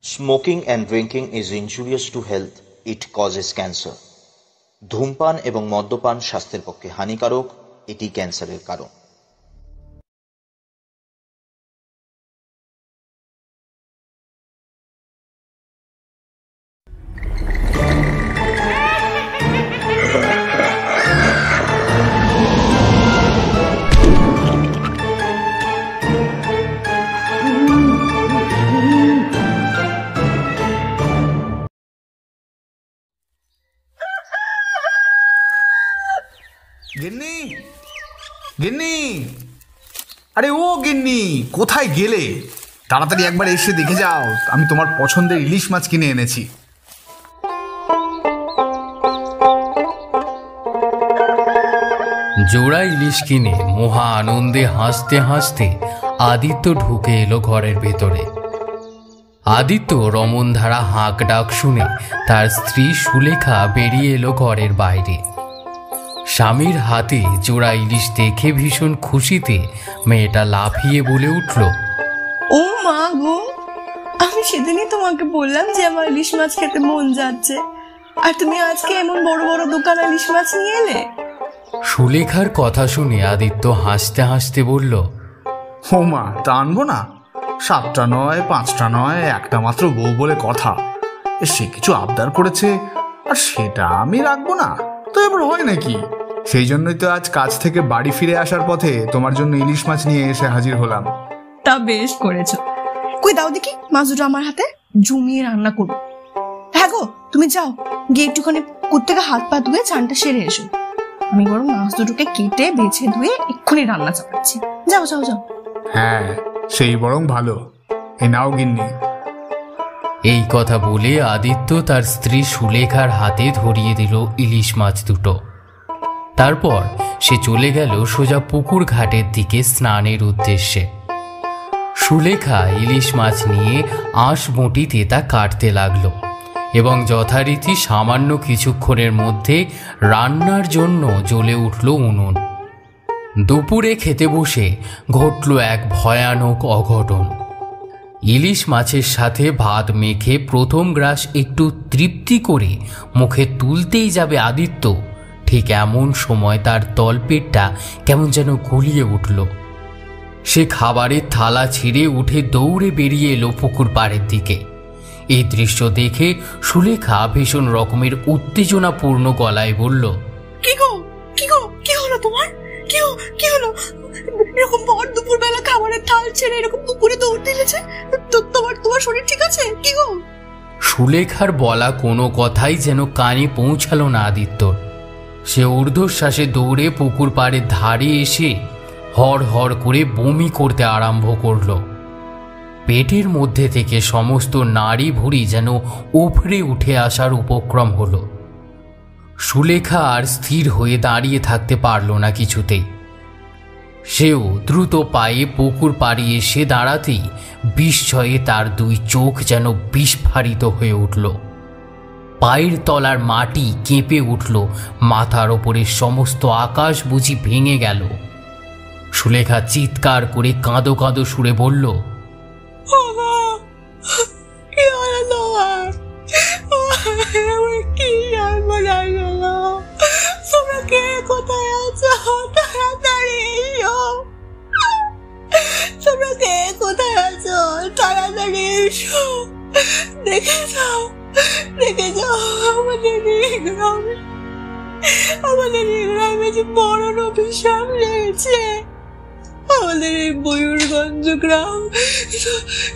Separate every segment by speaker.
Speaker 1: Smoking and drinking is injurious to health. It causes cancer. ধূমপান এবং মদ্যপান স্বাস্থ্যের পক্ষে হানিকারক, এটি ক্যান্সারের কারণ।
Speaker 2: গিন্নি, গিন্নি, আরে ও গিন্নি, কোথায় গেলে? তাড়াতাড়ি একবার এসে দেখে যাও, আমি তোমার পছন্দের ইলিশ মাছ কিনে এনেছি।
Speaker 3: জোড়া ইলিশ কিনে মহা আনন্দে হাসতে হাসতে আদিত্য ঢুকে এলো ঘরের ভেতরে। আদিত্য রমনধারা হাঁক ডাক শুনে তার স্ত্রী সুলেখা বেরিয়ে এলো ঘরের বাইরে। স্বামীর হাতে জোড়া ইলিশ দেখে ভীষণ খুশিতে মেয়েটা লাফিয়ে বলে উঠল,
Speaker 4: ও মা গো, আমি সেদিনই তোমাকে বললাম যে আমার ইলিশ মাছ খেতে মন যাচ্ছে, আর তুমি আজকে এমন বড় বড় দোকানে ইলিশ মাছ নিয়ে এলে।
Speaker 3: সুলেখার কথা শুনে আদিত্য হাসতে হাসতে বলল,
Speaker 2: ও মা, তা আনবো না? 7টা নয়, 5টা নয়, একটা মাত্র বউ বলে কথা। সে কিছু আবদার করেছে, আর সেটা আমি রাখবো না তো এবার হয় নাকি? সেই জন্যই তো আজ কাজ থেকে বাড়ি ফিরে আসার পথে তোমার জন্য ইলিশ মাছ নিয়ে এসে হাজির হলাম।
Speaker 4: তা বেশ করেছো। কই দাও দেখি মাছ দুটো আমার হাতে, জমিয়ে রান্না করবো। হ্যাঁ গো, তুমি যাও গিয়ে একটুখানি কুত্তে থেকে হাত পা ধুয়ে চানটা সেরে এসো। আমি বরং মাছ দুটোকে কেটে বেছে ধুয়ে এক্ষুনি রান্না চাপাচ্ছি। যাও যাও যাও।
Speaker 2: হ্যাঁ, সেই বরং ভালো। এই নাও গিন্নি।
Speaker 3: এই কথা বলে আদিত্য তার স্ত্রী সুলেখার হাতে ধরিয়ে দিল ইলিশ মাছ দুটো। তারপর সে চলে গেল সোজা পুকুর ঘাটের দিকে স্নানের উদ্দেশ্যে। সুলেখা ইলিশ মাছ নিয়ে আঁশ বঁটিতে তা কাটতে লাগলো এবং যথারীতি সামান্য কিছুক্ষণের মধ্যে রান্নার জন্য জ্বলে উঠল উনুন। দুপুরে খেতে বসে ঘটল এক ভয়ানক অঘটন। ইলিশ মাছের সাথে ভাত মেখে প্রথম গ্রাস একটু তৃপ্তি করে মুখে তুলতেই যাবে আদিত্য, ঠিক এমন সময় তার তলপেটটা কেমন যেন গুলিয়ে উঠল। সে খাবারের থালা ছিঁড়ে উঠে দৌড়ে বেরিয়ে এলো পুকুর পাড়ের দিকে। এই দৃশ্য দেখে সুলেখা ভীষণ রকমের উত্তেজনাপূর্ণ গলায় বলল,
Speaker 4: কি গো, কি গো, কি হলো তোমার? কি হলো? এরকম ভর দুপুর বেলা খাবারের থাল ছেড়ে এরকম পুকুরে দৌড় দিলেছে? তোমার শরীর ঠিক আছে? কি গো?
Speaker 3: সুলেখার বলা কোনো কথাই যেন কানে পৌঁছালো না আদিত্যর। সে ঊর্ধ্বশ্বাসে দৌড়ে পুকুর পাড়ের ধারে এসে হড় হড় করে বমি করতে আরম্ভ করল। পেটের মধ্যে থেকে সমস্ত নাড়ি ভুঁড়ি যেন উফরে উঠে আসার উপক্রম হলো। সুলেখা আর স্থির হয়ে দাঁড়িয়ে থাকতে পারল না কিছুতেই। সেও দ্রুত পায়ে পুকুর পাড়ে এসে দাঁড়াতেই বিস্ময়ে তার দুই চোখ যেন বিস্ফারিত হয়ে উঠল। পায়ের তলার মাটি কেঁপে উঠল, মাথার ওপরে সমস্ত আকাশ বুঝি ভেঙে গেল। সুলেখা চিৎকার করে কাঁদো কাঁদো সুরে বলল,
Speaker 4: তোমরা কে কোথায় আছো? তাড়াতাড়ি এসো। তোমরা কে কোথায় আছো? তাড়াতাড়ি এসো। দেখে যাও আমাদের এই গ্রামে যে বড় অভিশাপ লেগেছে। আমাদের এই ময়ূরগঞ্জ গ্রাম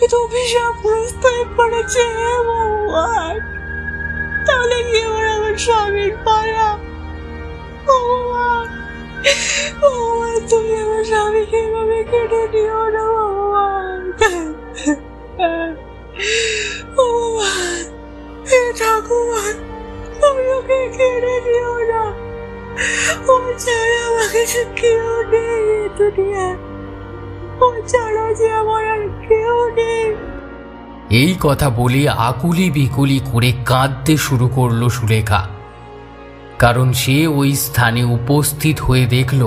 Speaker 4: এটা অভিশাপগ্রস্ত হয়ে পড়েছে। ভগবান, তাহলে কি এবার আমার স্বামীর পাড়া? ভগবান, তুমি আমার স্বামীকে এভাবে কেটে দিও না। ভগবান, ঠাকুর, তুমি ওকে কেটে দিও না। ও ছাড়া আমাকে কেউ নেই দুনিয়া। ও ছাড়া যে আমার আর কেউ নেই।
Speaker 3: এই কথা বলে আকুলি বিকুলি করে কাঁদতে শুরু করলো সুলেখা। কারণ সে ওই স্থানে উপস্থিত হয়ে দেখল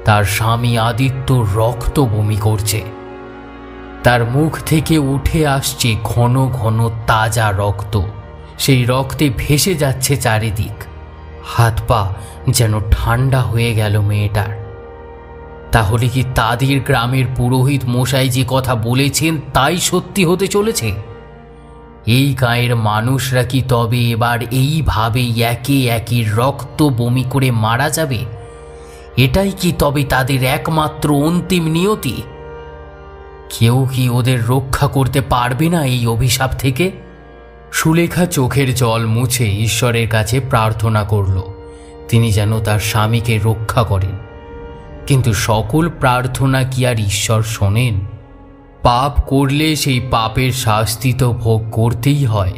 Speaker 3: তার স্বামী আদিত্য রক্ত বমি করছে। তার মুখ থেকে উঠে আসছে ঘন ঘন তাজা রক্ত। সেই রক্তে ভেসে যাচ্ছে চারিদিক। হাত পা যেন ঠান্ডা হয়ে গেল মেয়েটার। তাহলে কি তাদের গ্রামের পুরোহিত মশাই যে কথা বলেছেন তাই সত্যি হতে চলেছে? এই গাঁয়ের মানুষরা কি তবে এবার এইভাবে একে একে রক্ত বমি করে মারা যাবে? এটাই কি তবে তাদের একমাত্র অন্তিম নিয়তি? কেউ কি ওদের রক্ষা করতে পারবে না এই অভিশাপ থেকে? সুলেখা চোখের জল মুছে ঈশ্বরের কাছে প্রার্থনা করল তিনি যেন তার স্বামীকে রক্ষা করেন। কিন্তু সকল প্রার্থনা কি আর ঈশ্বর শোনেন? পাপ করলে সেই পাপের শাস্তি তো ভোগ করতেই হয়।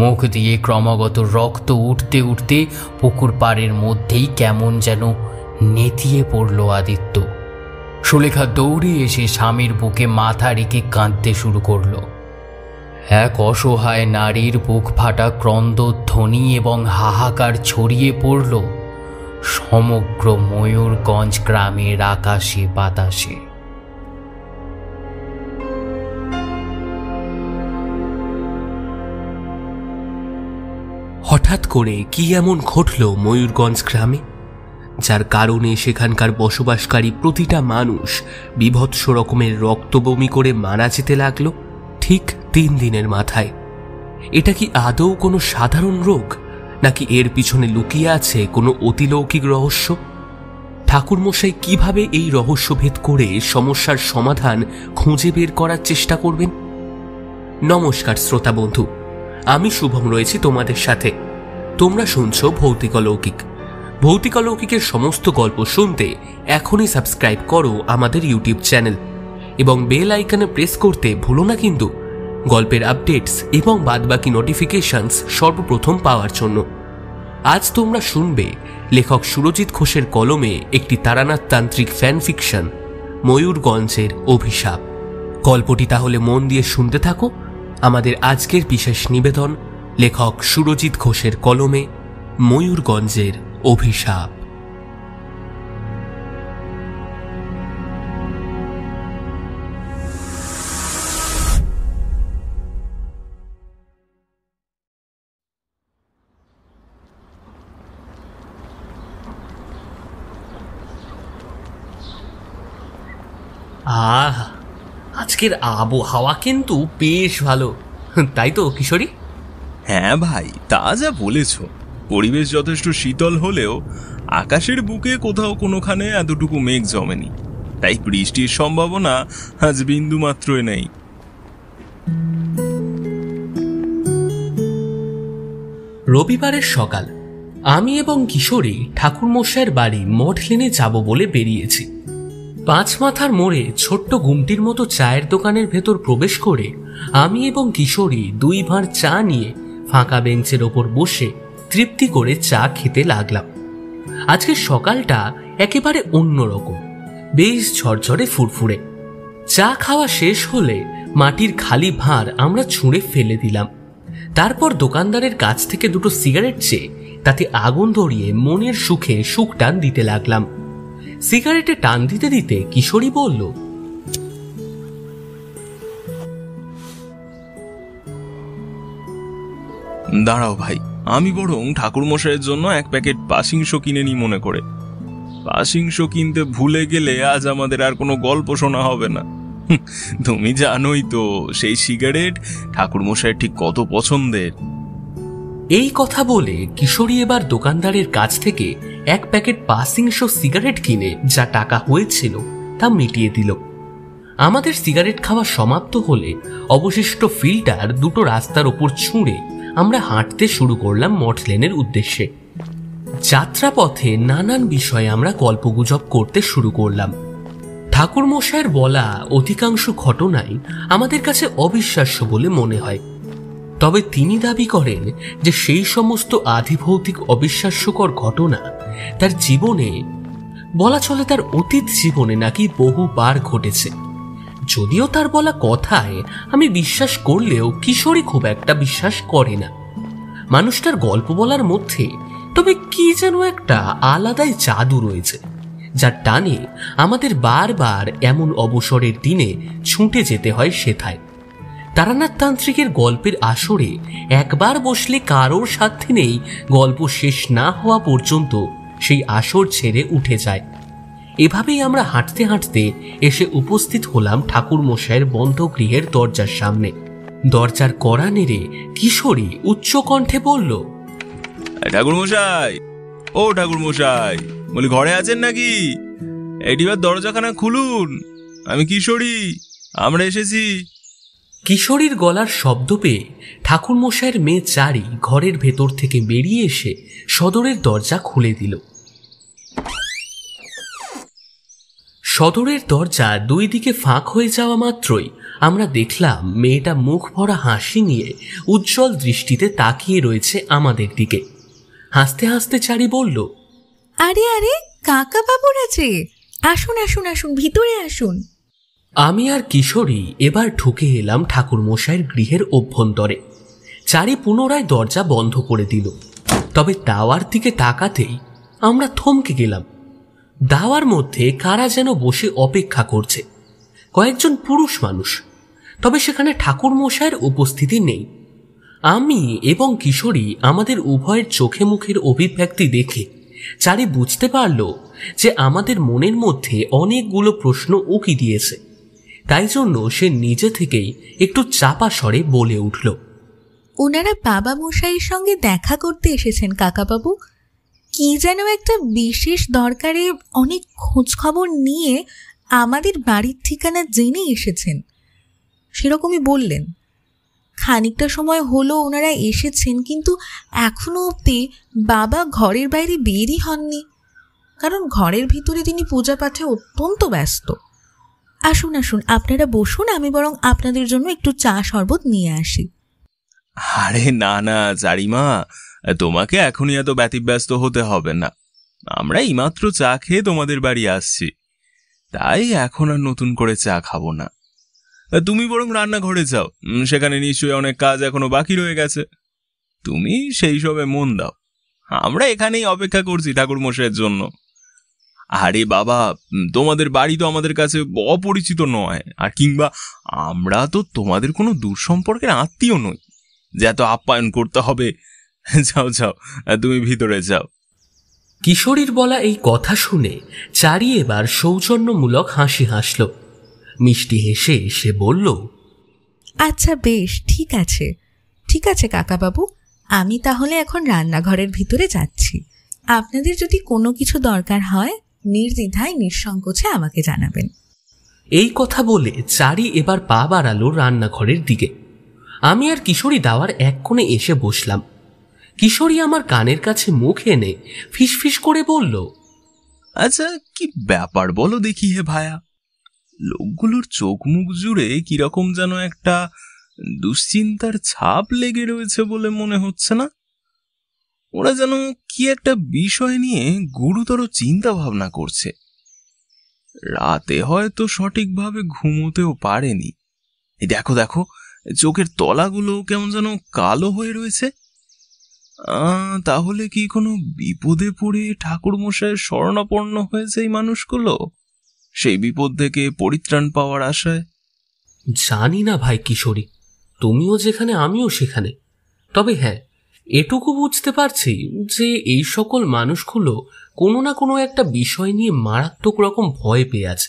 Speaker 3: মুখ দিয়ে ক্রমাগত রক্ত উঠতে উঠতে পুকুর পাড়ের মধ্যেই কেমন যেন নেতিয়ে পড়ল আদিত্য। সুলেখা দৌড়ে এসে স্বামীর বুকে মাথা রেখে কাঁদতে শুরু করল। এক অসহায় নারীর বুক ফাটা ক্রন্দধ্বনি এবং হাহাকার ছড়িয়ে পড়ল সমগ্র ময়ূরগঞ্জ গ্রামের আকাশে বাতাসে।
Speaker 5: হঠাৎ করে কি এমন ঘটল ময়ূরগঞ্জ গ্রামে, যার কারণে সেখানকার বসবাসকারী প্রতিটা মানুষ বীভৎস রকমের রক্তবমি করে মারা যেতে লাগলো ঠিক 3 দিনের মাথায়? এটা কি আদৌ কোনো সাধারণ রোগ, নাকি এর পিছনে লুকিয়ে আছে কোনো অতিলৌকিক রহস্য? ঠাকুরমশাই কিভাবে এই রহস্যভেদ করে সমস্যার সমাধান খুঁজে বের করার চেষ্টা করবেন? নমস্কার শ্রোতা বন্ধু, আমি শুভম রয়েছি তোমাদের সাথে। তোমরা শুনছো ভৌতিকলৌকিক। ভৌতিকলৌকিকের সমস্ত গল্প শুনতে এখনই সাবস্ক্রাইব করো আমাদের ইউটিউব চ্যানেল এবং বেল আইকনে প্রেস করতে ভুলো না কিন্তু, গল্পের আপডেটস এবং বাদবাকি নোটিফিকেশনস সর্বপ্রথম পাওয়ার জন্য। আজ তোমরা শুনবে লেখক সুরজিৎ ঘোষের কলমে একটি তারানাথ তান্ত্রিক ফ্যান ফিকশন, ময়ূরগঞ্জের অভিশাপ। গল্পটি তাহলে মন দিয়ে শুনতে থাকো। আমাদের আজকের বিশেষ নিবেদন লেখক সুরজিৎ ঘোষের কলমে ময়ূরগঞ্জের অভিশাপ।
Speaker 6: আজকের আবহাওয়া কিন্তু বেশ ভালো, তাই তো কিশোরী?
Speaker 7: হ্যাঁ ভাই, তা যা বলেছ। পরিবেশ যথেষ্ট শীতল হলেও আকাশের বুকে কোথাও কোনোখানে এতটুকু মেঘ জমেনি, তাই বৃষ্টির সম্ভাবনা আজ বিন্দু মাত্রই নেই।
Speaker 6: রবিবারের সকাল, আমি এবং কিশোরী ঠাকুরমশাইয়ের বাড়ি মঠ লেনে যাব বলে বেরিয়েছি। 5 মাথার মোড়ে ছোট্ট গুমটির মতো চায়ের দোকানের ভেতর প্রবেশ করে আমি এবং কিশোরী 2 ভাঁড় চা নিয়ে ফাঁকা বেঞ্চের ওপর বসে তৃপ্তি করে চা খেতে লাগলাম। আজকের সকালটা একেবারে অন্যরকম, বেশ ঝরঝরে ফুরফুরে। চা খাওয়া শেষ হলে মাটির খালি ভাঁড় আমরা ছুঁড়ে ফেলে দিলাম। তারপর দোকানদারের কাছ থেকে 2টো সিগারেট চেয়ে তাতে আগুন ধরিয়ে মনের সুখে সুখ টান দিতে লাগলাম। সিগারেটে টান দিতে দিতে কিশোরী বলল,
Speaker 7: দাঁড়াও ভাই, আমি বরং ঠাকুরমশাইয়ের জন্য 1 প্যাকেট পাশিংশো কিনে নি মনে করে। পাশিংশো কিনতে ভুলে গেলে আজ আমাদের আর কোনো গল্প শোনা হবে না। তুমি জানোই তো সেই সিগারেট ঠাকুরমশাইয়ের ঠিক কত পছন্দের।
Speaker 6: এই কথা বলে কিশোরী এবার দোকানদারের কাছ থেকে 1 প্যাকেট পাশিংশো সিগারেট কিনে যা টাকা হয়েছিল তা মিটিয়ে দিল। আমাদের সিগারেট খাওয়া সমাপ্ত হলে অবশিষ্ট ফিল্টার 2টো রাস্তার ওপর ছুঁড়ে আমরা হাঁটতে শুরু করলাম মঠ লেনের উদ্দেশ্যে। যাত্রাপথে নানান বিষয়ে আমরা গল্পগুজব করতে শুরু করলাম। ঠাকুরমশাইয়ের বলা অধিকাংশ ঘটনাই আমাদের কাছে অবিশ্বাস্য বলে মনে হয়, তবে তিনি দাবি করেন যে সেই সমস্ত আধিভৌতিক অবিশ্বাস্যকর ঘটনা তার জীবনে, বলা চলে তার অতীত জীবনে নাকি বহুবার ঘটেছে। যদিও তার বলা কথায় আমি বিশ্বাস করলেও কিশোরী খুব একটা বিশ্বাস করে না। মানুষটার গল্প বলার মধ্যে তবে কি যেন একটা আলাদাই জাদু রয়েছে, যার টানে আমাদের বারবার এমন অবসরের দিনে ছুটে যেতে হয় সেথায়। তারানাথ তান্ত্রিকের গল্পের আসরে একবার বসলে কারোর সাথে নেই গল্প শেষ না হওয়া পর্যন্ত সেই আসর ছেড়ে উঠে যায়। এভাবেই আমরা হাঁটতে হাঁটতে এসে উপস্থিত হলাম ঠাকুর মশাইয়ের বন্ধ গৃহের দরজার সামনে। দরজার কড়া নেড়ে কিশোরী উচ্চ কণ্ঠে বলল,
Speaker 7: ঠাকুর মশাই, ও ঠাকুর মশাই, বলি ঘরে আছেন নাকি? এইবার দরজাখানা খুলুন, আমি কিশোরী, আমরা এসেছি।
Speaker 6: কিশোরীর গলার শব্দ পেয়ে ঠাকুর মশাইয়ের মেয়ে চারি ঘরের ভেতর থেকে বেরিয়ে এসে সদরের দরজা খুলে দিল। সদরের দরজা দুই দিকে ফাঁক হয়ে যাওয়া মাত্রই আমরা দেখলাম মেয়েটা মুখ ভরা হাসি নিয়ে উজ্জ্বল দৃষ্টিতে তাকিয়ে রয়েছে আমাদের দিকে। হাসতে হাসতে চারি বলল,
Speaker 8: আরে আরে, কাকা বাবুর আছে, আসুন আসুন আসুন, ভিতরে আসুন।
Speaker 6: আমি আর কিশোরী এবার ঢুকে এলাম ঠাকুর মশাইয়ের গৃহের অভ্যন্তরে। চারি পুনরায় দরজা বন্ধ করে দিল। তবে দাওয়ার দিকে তাকাতেই আমরা থমকে গেলাম। দাওয়ার মধ্যে কারা যেন বসে অপেক্ষা করছে, কয়েকজন পুরুষ মানুষ। তবে সেখানে ঠাকুর মশাইয়ের উপস্থিতি নেই। আমি এবং কিশোরী আমাদের উভয়ের চোখে মুখের অভিব্যক্তি দেখে চারি বুঝতে পারল যে আমাদের মনের মধ্যে অনেকগুলো প্রশ্ন উকি দিয়েছে। তাই জন্য সে নিজে থেকেই একটু চাপা স্বরে বলে উঠল,
Speaker 8: ওনারা বাবা মশাইয়ের সঙ্গে দেখা করতে এসেছেন কাকাবাবু। কি যেন একটা বিশেষ দরকারে অনেক খোঁজ খবর নিয়ে আমাদের বাড়ির ঠিকানা জেনে এসেছেন, সেরকমই বললেন। খানিকটা সময় হলো ওনারা এসেছেন, কিন্তু এখনো অবধি বাবা ঘরের বাইরে বেরই হননি, কারণ ঘরের ভিতরে তিনি পূজা পাঠে অত্যন্ত ব্যস্ত। আসুন আসুন, আপনারা বসুন, আমি বরং আপনাদের জন্য একটু চা শরবত নিয়ে আসি।
Speaker 7: আরে না না চারিমা, তোমাকে এখনই এত ব্যতিব্যস্ত হতে হবে না। আমরা এইমাত্র চা খেয়ে তোমাদের বাড়ি আসছি, তাই এখন আর নতুন করে চা খাবো না। তুমি বরং রান্নাঘরে যাও, সেখানে নিশ্চয়ই অনেক কাজ এখনো বাকি রয়ে গেছে। তুমি সেই সবে মন দাও, আমরা এখানেই অপেক্ষা করছি ঠাকুর মশাইয়ের জন্য। আরে বাবা, তোমাদের বাড়ি তো আমাদের কাছে অপরিচিত নয়, আর কিংবা আমরা তো তোমাদের কোনো দূর সম্পর্কের আত্মীয় নই যে এত আপ্যায়ন করতে হবে। যাও যাও, তুমি ভিতরে যাও।
Speaker 6: কিশোরীর বলা এই কথা শুনে চারি এবার সৌজন্যমূলক হাসি হাসল। মিষ্টি হেসে সে বলল,
Speaker 8: আচ্ছা বেশ, ঠিক আছে ঠিক আছে কাকাবাবু, আমি তাহলে এখন রান্নাঘরের ভিতরে যাচ্ছি। আপনাদের যদি কোনো কিছু দরকার হয় নির্দ্বিধায় নিঃসংকোচে আমাকে জানাবেন।
Speaker 6: এই কথা বলে চারি এবার পা বাড়ালো রান্নাঘরের দিকে। আমি আর কিশোরী দাওয়ার এক কোণে এসে বসলাম। কিশোরী আমার কানের কাছে মুখ এনে ফিসফিস করে বলল,
Speaker 7: আচ্ছা কি ব্যাপার বলো দেখি হে ভায়া, লোকগুলোর চোখ মুখ জুড়ে কিরকম যেন একটা দুশ্চিন্তার ছাপ লেগে রয়েছে বলে মনে হচ্ছে না? ওরা যেন কি একটা বিষয় নিয়ে গুরুতর চিন্তা ভাবনা করছে। রাতে হয়তো সঠিকভাবে ঘুমোতেও পারেনি। এই দেখো দেখো, চোখের তলাগুলো কেমন যেন কালো হয়ে রয়েছে। তাহলে কি কোনো বিপদে পড়ে ঠাকুর মশাইয়ের শরণাপন্ন হয়েছে এই মানুষগুলো, সেই বিপদ থেকে পরিত্রাণ পাওয়ার আশায়?
Speaker 6: জানি না ভাই কিশোরী, তুমিও যেখানে আমিও সেখানে। তবে হ্যাঁ, এটুকু বুঝতে পারছি যে এই সকল মানুষগুলো কোনো না কোনো একটা বিষয় নিয়ে মারাত্মক রকম ভয় পেয়ে আছে,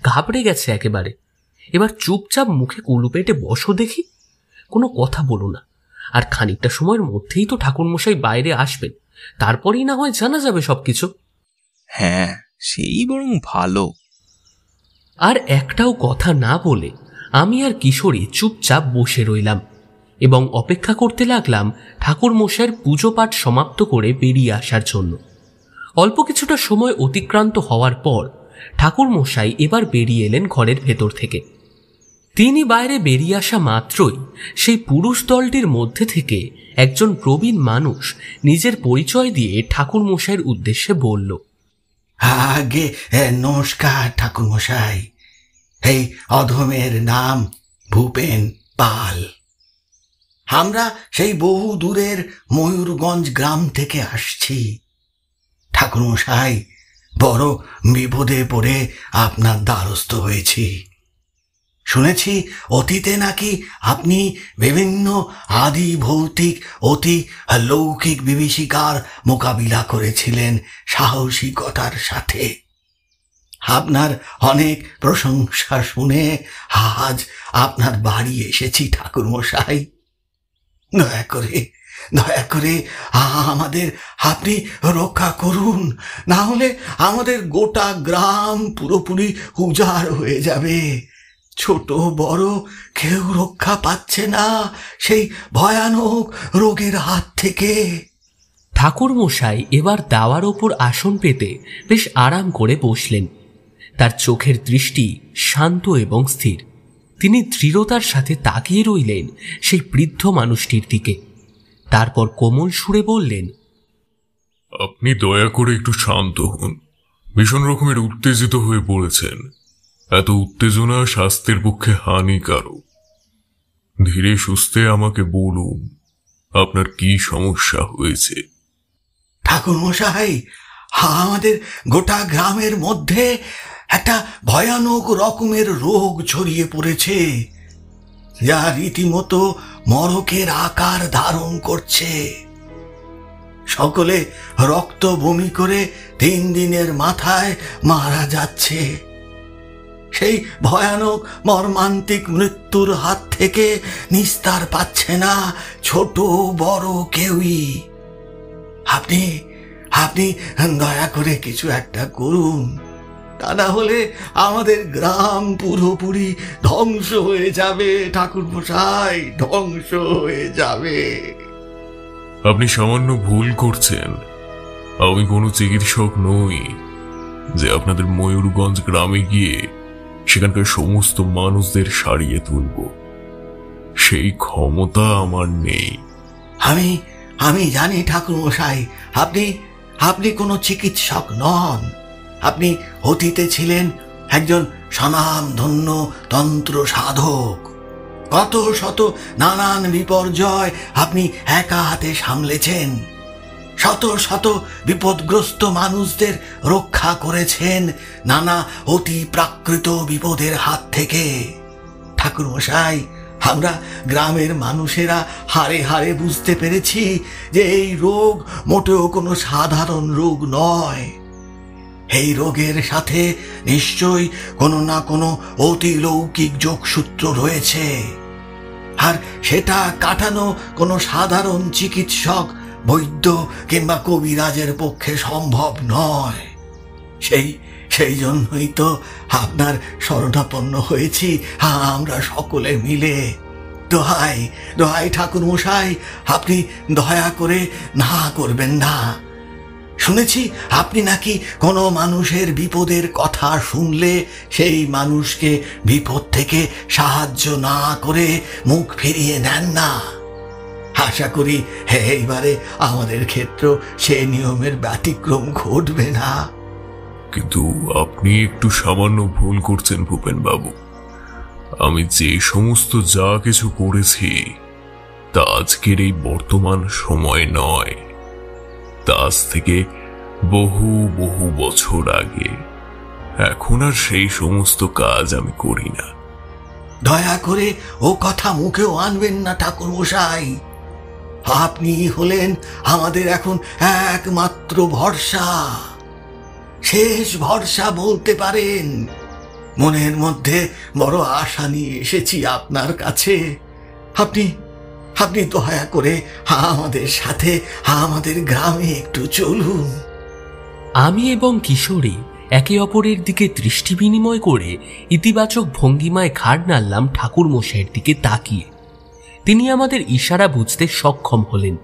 Speaker 6: ঘাবড়ে গেছে একেবারে। এবার চুপচাপ মুখে কুলু পেটে বসো দেখি, কোনো কথা বলো না। আর খানিকটা সময়ের মধ্যেই তো ঠাকুরমশাই বাইরে আসবেন, তারপরেই না হয় জানা যাবে সবকিছু।
Speaker 7: হ্যাঁ, সেই বরং ভালো।
Speaker 6: আর একটাও কথা না বলে আমি আর কিশোরী চুপচাপ বসে রইলাম এবং অপেক্ষা করতে লাগলাম ঠাকুর মশাইয়ের পুজো পাঠ সমাপ্ত করে বেরিয়ে আসার জন্য। অল্প কিছুটা সময় অতিক্রান্ত হওয়ার পর ঠাকুর মশাই এবার বেরিয়ে এলেন ঘরের ভেতর থেকে। তিনি বাইরে বেরিয়ে আসা মাত্রই সেই পুরুষ দলটির মধ্যে থেকে একজন প্রবীণ মানুষ নিজের পরিচয় দিয়ে ঠাকুর মশাইয়ের উদ্দেশ্যে বলল,
Speaker 9: আগে নমস্কার ঠাকুর মশাই, এই অধমের নাম ভূপেন পাল। আমরা সেই বহু দূরের ময়ূরগঞ্জ গ্রাম থেকে আসছি। ঠাকুর মশাই, বড় বিপদে পড়ে আপনার দ্বারস্থ হয়েছি। শুনেছি অতীতে নাকি আপনি বিভিন্ন আদি ভৌতিক অতি লৌকিক বিভীষিকার মোকাবিলা করেছিলেন সাহসিকতার সাথে। আপনার অনেক প্রশংসা শুনে আজ আপনার বাড়ি এসেছি ঠাকুরমশাই। দয়া করে আমাদের আপনি রক্ষা করুন, না হলে আমাদের গোটা গ্রাম পুরোপুরি উজাড় হয়ে যাবে। ছোট বড় কেউ রক্ষা পাচ্ছে না সেই ভয়ানক রোগের হাত থেকে।
Speaker 5: ঠাকুর মশাই এবার দাওয়ার ওপর আসন পেতে বেশ আরাম করে বসলেন। তার চোখের দৃষ্টি শান্ত এবং স্থির। তিনি দৃঢ়তার সাথে তাকিয়ে রইলেন সেই বৃদ্ধ মানুষটির দিকে। তারপর কোমল সুরে বললেন,
Speaker 10: আপনি দয়া করে একটু শান্ত হন। ভীষণ রকমের উত্তেজিত হয়ে পড়েছেন। এত উত্তেজনা স্বাস্থ্যের পক্ষে হানিকারক। ধীরে সুস্থে আমাকে বলুন, আপনার কি সমস্যা হয়েছে?
Speaker 9: ঠাকুরমশাই, আমাদের গোটা গ্রামের মধ্যে একটা ভয়ানক রকমের রোগ ছড়িয়ে পড়েছে, যা রীতিমতো মরকের আকার ধারণ করছে। সকলে রক্ত বমি করে 3 দিনের মাথায় মারা যাচ্ছে। সেই ভয়ানক মর্মান্তিক মৃত্যুর হাত থেকে নিস্তার পাচ্ছে না ছোট বড় কেউই। আপনি আপনি দয়া করে কিছু একটা করুন, তা না হলে আমাদের গ্রাম পুরোপুরি ধ্বংস হয়ে যাবে ঠাকুরমশাই, ধ্বংস হয়ে যাবে।
Speaker 10: আপনি সামান্য ভুল করছেন। আমি কোনো চিকিৎসক নই যে আপনাদের ময়ূরগঞ্জ গ্রামে গিয়ে সেখানকার সমস্ত মানুষদের সারিয়ে তুলব। সেই ক্ষমতা আমার নেই।
Speaker 9: আমি জানি ঠাকুরমশাই, আপনি কোনো চিকিৎসক নন। আপনি অতীতে ছিলেন একজন স্বনামধন্য তন্ত্র সাধক। কত শত নানান বিপর্যয় আপনি একা হাতে সামলেছেন। শত শত বিপদগ্রস্ত মানুষদের রক্ষা করেছেন নানা অতি প্রাকৃত বিপদের হাত থেকে। ঠাকুরমশাই, আমরা গ্রামের মানুষেরা হাড়ে হাড়ে বুঝতে পেরেছি যে এই রোগ মোটেও কোনো সাধারণ রোগ নয়। এই রোগের সাথে নিশ্চয়ই কোনো না কোনো অতিলৌকিক যোগসূত্র রয়েছে, আর সেটা কাটানো কোনো সাধারণ চিকিৎসক, বৈদ্য কিংবা কবিরাজের পক্ষে সম্ভব নয়। সেই জন্যই তো আপনার শরণাপন্ন হয়েছি আমরা সকলে মিলে। দোহাই ঠাকুরমশাই, আপনি দয়া করে না করবেন না। শুনেছি আপনি নাকি কোনো মানুষের বিপদের কথা শুনলে সেই মানুষকে বিপদ থেকে সাহায্য না করে মুখ ফিরিয়ে নেন না। আশা করি এইবারে আমাদের ক্ষেত্র সে নিয়মের ব্যতিক্রম ঘটবে না।
Speaker 10: কিন্তু আপনি একটু সামান্য ভুল করছেন ভূপেন বাবু। আমি যে সমস্ত যা কিছু করেছি তা আজকের এই বর্তমান সময় নয়, তা আজ থেকে বহু বহু বছর আগে। এখন আর সেই সমস্ত কাজ আমি করি না।
Speaker 9: দয়া করে ও কথা মুখেও আনবেন না ঠাকুরমশাই। আপনি হলেন আমাদের এখন একমাত্র ভরসা, শেষ ভরসা বলতে পারেন। মনের মধ্যে বড় আশা নিয়ে এসেছি আপনার কাছে। আপনি দয়া করে আমাদের সাথে আমাদের গ্রামে একটু চলুন।
Speaker 5: আমি এবং কিশোরী একে অপরের দিকে দৃষ্টি বিনিময় করে ইতিবাচক ভঙ্গিমায় ঘাড় নাড়লাম ঠাকুর মশাইয়ের দিকে তাকিয়ে। তিনি আমাদের ইশারা বুঝতে সক্ষম হলেন।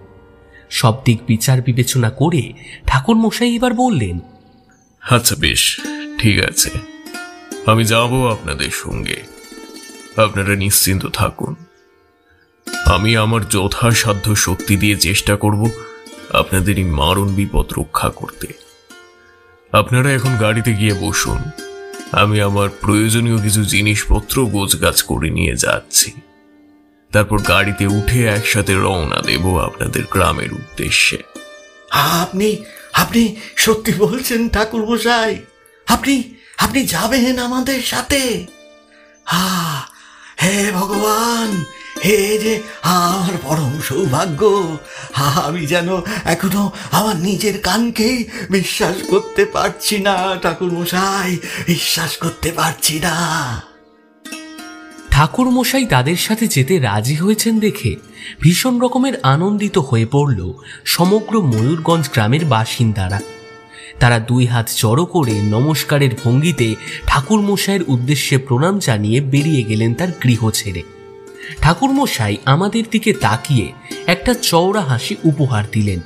Speaker 5: সব দিক বিচার বিবেচনা করে ঠাকুর মশাই এবার বললেন,
Speaker 10: আচ্ছা বেশ, ঠিক আছে, আমি যাব আপনাদের সঙ্গে। আপনারা নিশ্চিন্ত থাকুন। আমি আমার যথাসাধ্য শক্তি দিয়ে চেষ্টা করব আপনাদের এই মারণ বিপদ রক্ষা করতে। আপনারা এখন গাড়িতে গিয়ে বসুন। আমি আমার প্রয়োজনীয় কিছু জিনিসপত্র গোছগাছ করে নিয়ে যাচ্ছি। তারপর গাড়িতে উঠে একসাথে রওনা দেব আপনাদের গ্রামের উদ্দেশ্যে।
Speaker 9: আপনি সত্যি বলছেন ঠাকুর মশাই? আপনি আপনি যাবেন আমাদের সাথে? হে ভগবান, হে যে আমার পরম সৌভাগ্য! আমি যেন এখনো আমার নিজের কানকেই বিশ্বাস করতে পারছি না ঠাকুর মশাই, বিশ্বাস করতে পারছি না।
Speaker 5: ঠাকুর মশাই তাদের সাথে যেতে রাজি হয়েছেন দেখে ভীষণ রকমের আনন্দিত হয়ে পড়ল সমগ্র ময়ূরগঞ্জ গ্রামের বাসিন্দারা। তারা দুই হাত জড়ো করে নমস্কারের ভঙ্গিতে ঠাকুর মশাইয়ের উদ্দেশ্যে প্রণাম জানিয়ে বেরিয়ে গেলেন তার গৃহ ছেড়ে। ঠাকুর মশাই আমাদের দিকে তাকিয়ে একটা চওড়া হাসি উপহার দিলেন,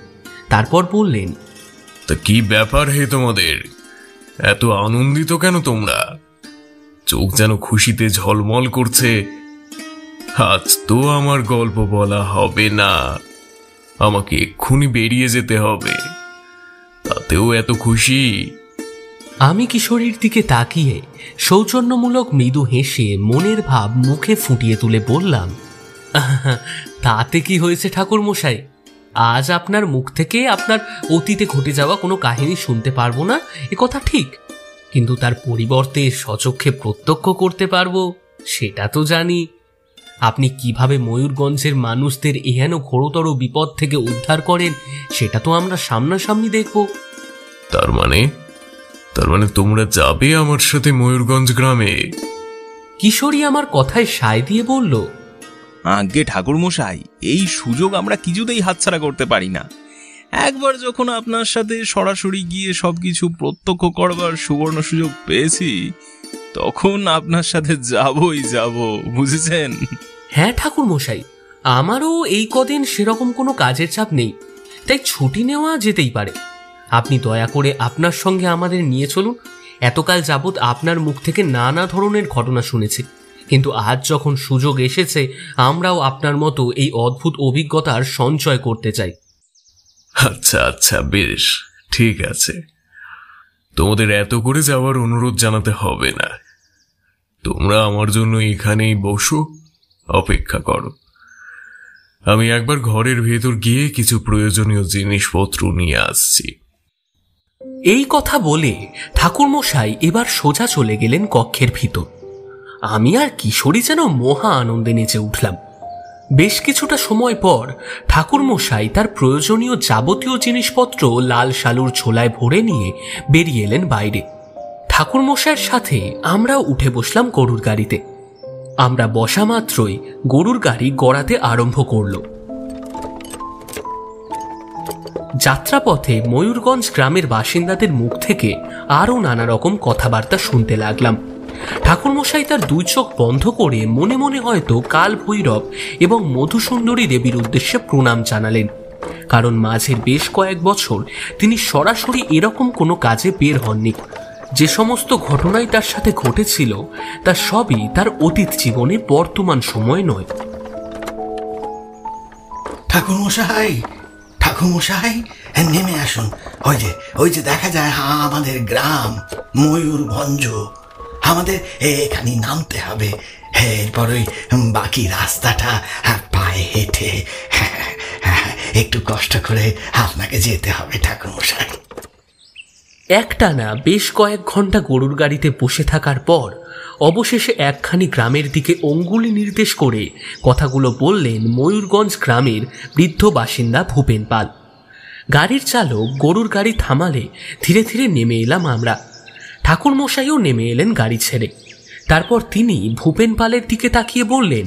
Speaker 5: তারপর বললেন,
Speaker 10: তা কি ব্যাপার হে তোমাদের? এত আনন্দিত কেন তোমরা? চোখ যেন খুশিতে ঝলমল করছে। আজ তো আমার গল্প বলা হবে না, আমাকে এক্ষুনি বেরিয়ে যেতে হবে। তাতেও এত খুশি?
Speaker 5: আমি কিশোরীর দিকে তাকিয়ে সৌজন্যমূলক মৃদু হেসে মনের ভাব মুখে ফুটিয়ে তুলে বললাম, তাতে কি হয়েছে ঠাকুর মশাই? আজ আপনার মুখ থেকে আপনার অতীতে ঘটে যাওয়া কোনো কাহিনী শুনতে পারবো না এ কথা ঠিক, কিন্তু তার পরিবর্তে স্বচক্ষে প্রত্যক্ষ করতে পারবো সেটা তো জানি। আপনি কিভাবে ময়ূরগঞ্জের মানুষদের এহেন ঘোরতর বিপদ থেকে উদ্ধার করেন সেটা তো আমরা সামনাসামনি দেখব।
Speaker 10: তার মানে তোমরা যাবে আমার সাথে ময়ূরগঞ্জ গ্রামে?
Speaker 5: কিশোরী আমার কথায় সায় দিয়ে বলল,
Speaker 7: আজ্ঞে ঠাকুর মশাই, এই সুযোগ আমরা কিছুতেই হাতছাড়া করতে পারি না। একবার যখন আপনার সাথে সরাসরি গিয়ে সবকিছু প্রত্যক্ষ করবার সুবর্ণ সুযোগ পেয়েছি, তখন আপনার সাথে যাবই যাব, বুঝেছেন?
Speaker 5: হ্যাঁ ঠাকুর মশাই, আমারও এই কদিন সেরকম কোনো কাজের চাপ নেই, তাই ছুটি নেওয়া যেতেই পারে। আপনি দয়া করে আপনার সঙ্গে আমাদের নিয়ে চলুন। এতকাল যাবৎ আপনার মুখ থেকে নানা ধরনের ঘটনা শুনেছি, কিন্তু আজ যখন সুযোগ এসেছে আমরাও আপনার মতো এই অদ্ভুত অভিজ্ঞতার সঞ্চয় করতে চাই।
Speaker 10: আচ্ছা আচ্ছা, বেশ, ঠিক আছে। তোমাদের এত করে যাওয়ার অনুরোধ জানাতে হবে না। তোমরা আমার জন্য এখানেই বসো, অপেক্ষা করো। আমি একবার ঘরের ভেতর গিয়ে কিছু প্রয়োজনীয় জিনিসপত্র নিয়ে আসছি।
Speaker 5: এই কথা বলে ঠাকুরমশাই এবার সোজা চলে গেলেন কক্ষের ভিতর। আমি আর কিশোরী যেন মহা আনন্দে নেচে উঠলাম। বেশ কিছুটা সময় পর ঠাকুরমশাই তার প্রয়োজনীয় যাবতীয় জিনিসপত্র লাল শালুর ছোলায় ভরে নিয়ে বেরিয়ে এলেন বাইরে। ঠাকুরমশাইয়ের সাথে আমরাও উঠে বসলাম গরুর গাড়িতে। আমরা বসা মাত্রই গরুর গাড়ি গড়াতে আরম্ভ করল। যাত্রাপথে ময়ূরগঞ্জ গ্রামের বাসিন্দাদের মুখ থেকে আরও নানা রকম কথাবার্তা শুনতে লাগলাম। ঠাকুরমশাই তার দুই চোখ বন্ধ করে মনে মনে হয়তো কাল ভৈরব এবং মধুসুন্দরী দেবীর উদ্দেশ্যে প্রণাম জানালেন, কারণ মাঝের বেশ কয়েক বছর তিনি সরাসরি এরকম কোনো কাজে বের হননি। যে সমস্ত ঘটনাই তার সাথে ঘটেছিল তা সবই তার অতীত জীবনে বর্তমান সময় নয়।
Speaker 9: ঠাকুরমশাই, নেমে আসুন। ওই যে দেখা যায় আমাদের গ্রাম ময়ূরভঞ্জ। আমাদের এখানে নামতে হবে, এরপর ওই বাকি রাস্তাটা পায়ে হেঁটে একটু কষ্ট করে আপনাকে যেতে হবে ঠাকুরমশাই।
Speaker 5: একটানা বেশ কয়েক ঘন্টা গরুর গাড়িতে বসে থাকার পর অবশেষে একখানি গ্রামের দিকে অঙ্গুলি নির্দেশ করে কথাগুলো বললেন ময়ূরগঞ্জ গ্রামের বৃদ্ধ বাসিন্দা ভূপেন পাল। গাড়ির চালক গরুর গাড়ি থামালে ধীরে ধীরে নেমে এলাম আমরা। ঠাকুরমশাইও নেমে এলেন গাড়ি ছেড়ে। তারপর তিনি ভূপেন পালের দিকে তাকিয়ে বললেন,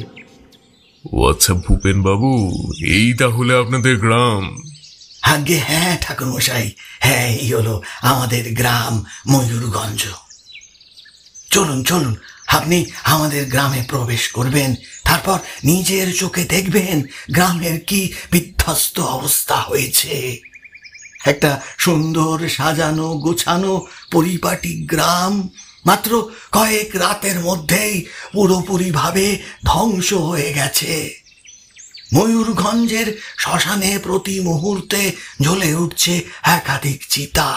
Speaker 10: ও আচ্ছা ভূপেন বাবু, এই তাহলে আপনাদের গ্রাম?
Speaker 9: আজ্ঞে হ্যাঁ ঠাকুরমশাই, হ্যাঁ, এই হলো আমাদের গ্রাম ময়ূরগঞ্জ। চলুন, আপনি আমাদের গ্রামে প্রবেশ করবেন, তারপর নিজের চোখে দেখবেন গ্রামের কি বিধ্বস্ত অবস্থা হয়েছে। একটা সুন্দর সাজানো গোছানো পরিপাটি গ্রাম মাত্র কয়েক রাতের মধ্যেই পুরোপুরিভাবে ধ্বংস হয়ে গেছে। ময়ূরগঞ্জের শ্মশানে প্রতি মুহূর্তে জ্বলে উঠছে একাধিক চিতা।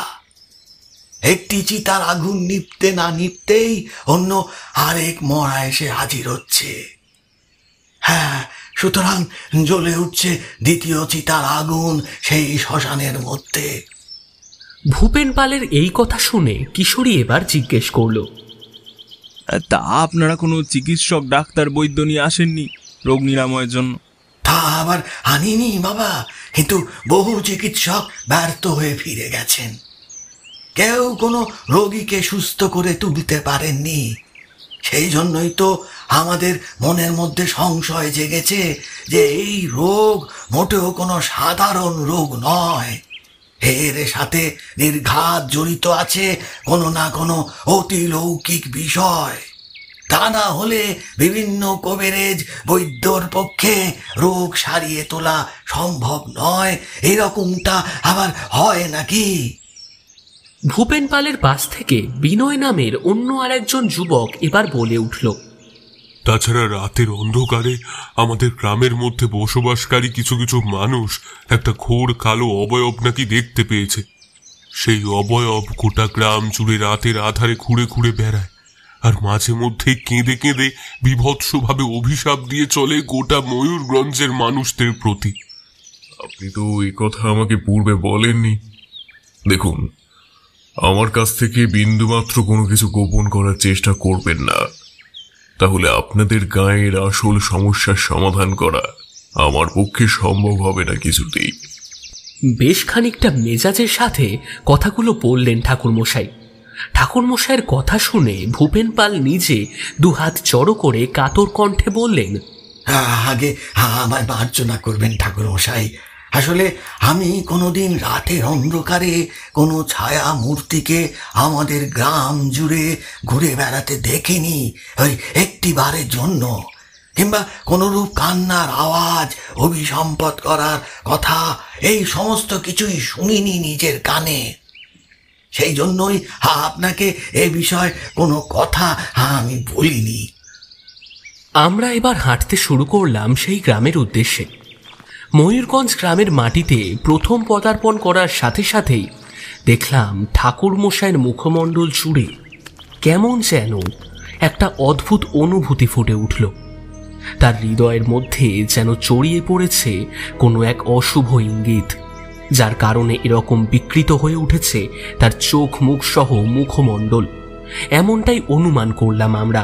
Speaker 9: একটি চিতার আগুন নিভতে না নিভতেই অন্য আরেক মরা এসে হাজির হচ্ছে। হ্যাঁ, সুতরাং জ্বলে উঠছে দ্বিতীয় চিতার আগুন সেই শ্মশানের মধ্যে।
Speaker 6: ভূপেন পালের এই কথা শুনে কিশোরী এবার জিজ্ঞেস করলো,
Speaker 7: তা আপনারা কোনো চিকিৎসক, ডাক্তার, বৈদ্য নিয়ে আসেননি রোগ নিরাময়ের জন্য?
Speaker 9: তা আবার আনিনি বাবা, কিন্তু বহু চিকিৎসক ব্যর্থ হয়ে ফিরে গেছেন। কেউ কোনো রোগীকে সুস্থ করে তুলতে পারেননি। সেই জন্যই তো আমাদের মনের মধ্যে সংশয় জেগেছে যে এই রোগ মোটেও কোনো সাধারণ রোগ নয়। এর সাথে নির্ঘাত জড়িত আছে কোনো না কোনো অতিলৌকিক বিষয়। তা না হলে বিভিন্ন কবিরাজ বৈদ্যর পক্ষে রোগ সারিয়ে তোলা সম্ভব নয়, এরকমটা আবার হয় নাকি?
Speaker 6: ভূপেন পালের পাশ থেকে বিনয় নামের অন্য আরেকজন যুবক এবার বলে উঠল,
Speaker 10: তাছাড়া রাতের অন্ধকারে আমাদের গ্রামের মধ্যে বসবাসকারী কিছু কিছু মানুষ একটা ঘোর কালো অবয়ব নাকি দেখতে পেয়েছে। সেই অবয়ব গোটা গ্রাম জুড়ে রাতের আধারে ঘুরে ঘুরে বেড়ায়, আর মাঝে মধ্যে কেঁদে কেঁদে বিভৎসভাবে অভিশাপ দিয়ে চলে গোটা ময়ূরগঞ্জের মানুষদের প্রতি। আপনি তো এই কথা আমাকে পূর্বে বলেননি। দেখুন, আমার কাছ থেকে বিন্দুমাত্র কোনো কিছু গোপন করার চেষ্টা করবেন না, তাহলে আপনাদের গায়ের আসল সমস্যার সমাধান করা আমার পক্ষে সম্ভব হবে না কিছুতেই।
Speaker 6: বেশ খানিকটা মেজাজের সাথে কথাগুলো বললেন ঠাকুরমশাই। ঠাকুরমশাইয়ের কথা শুনে ভূপেন পাল নিজে দুহাত জড়ো করে কাতর কণ্ঠে বললেন,
Speaker 9: আগে আমায় মার্জনা করবেন ঠাকুরমশাই। আসলে আমি কোনোদিন রাতের অন্ধকারে কোনো ছায়া মূর্তিকে আমাদের গ্রাম জুড়ে ঘুরে বেড়াতে দেখিনি, ওই একটি বারের জন্য, কিংবা কোনরূপ কান্নার আওয়াজ, অভিসম্পদ করার কথা, এই সমস্ত কিছুই শুনিনি নিজের কানে। সেই জন্যই আপনাকে এ বিষয়ে কোনো কথা আমি বলিনি।
Speaker 6: আমরা এবার হাঁটতে শুরু করলাম সেই গ্রামের উদ্দেশ্যে। ময়ূরগঞ্জ গ্রামের মাটিতে প্রথম পদার্পণ করার সাথে সাথেই দেখলাম ঠাকুরমশাইয়ের মুখমণ্ডল জুড়ে কেমন যেন একটা অদ্ভুত অনুভূতি ফুটে উঠল। তার হৃদয়ের মধ্যে যেন চড়িয়ে পড়েছে কোনো এক অশুভ ইঙ্গিত, যার কারণে এরকম বিকৃত হয়ে উঠেছে তার চোখ, মুখ সহ মুখমণ্ডল। এমনটাই অনুমান করলাম আমরা।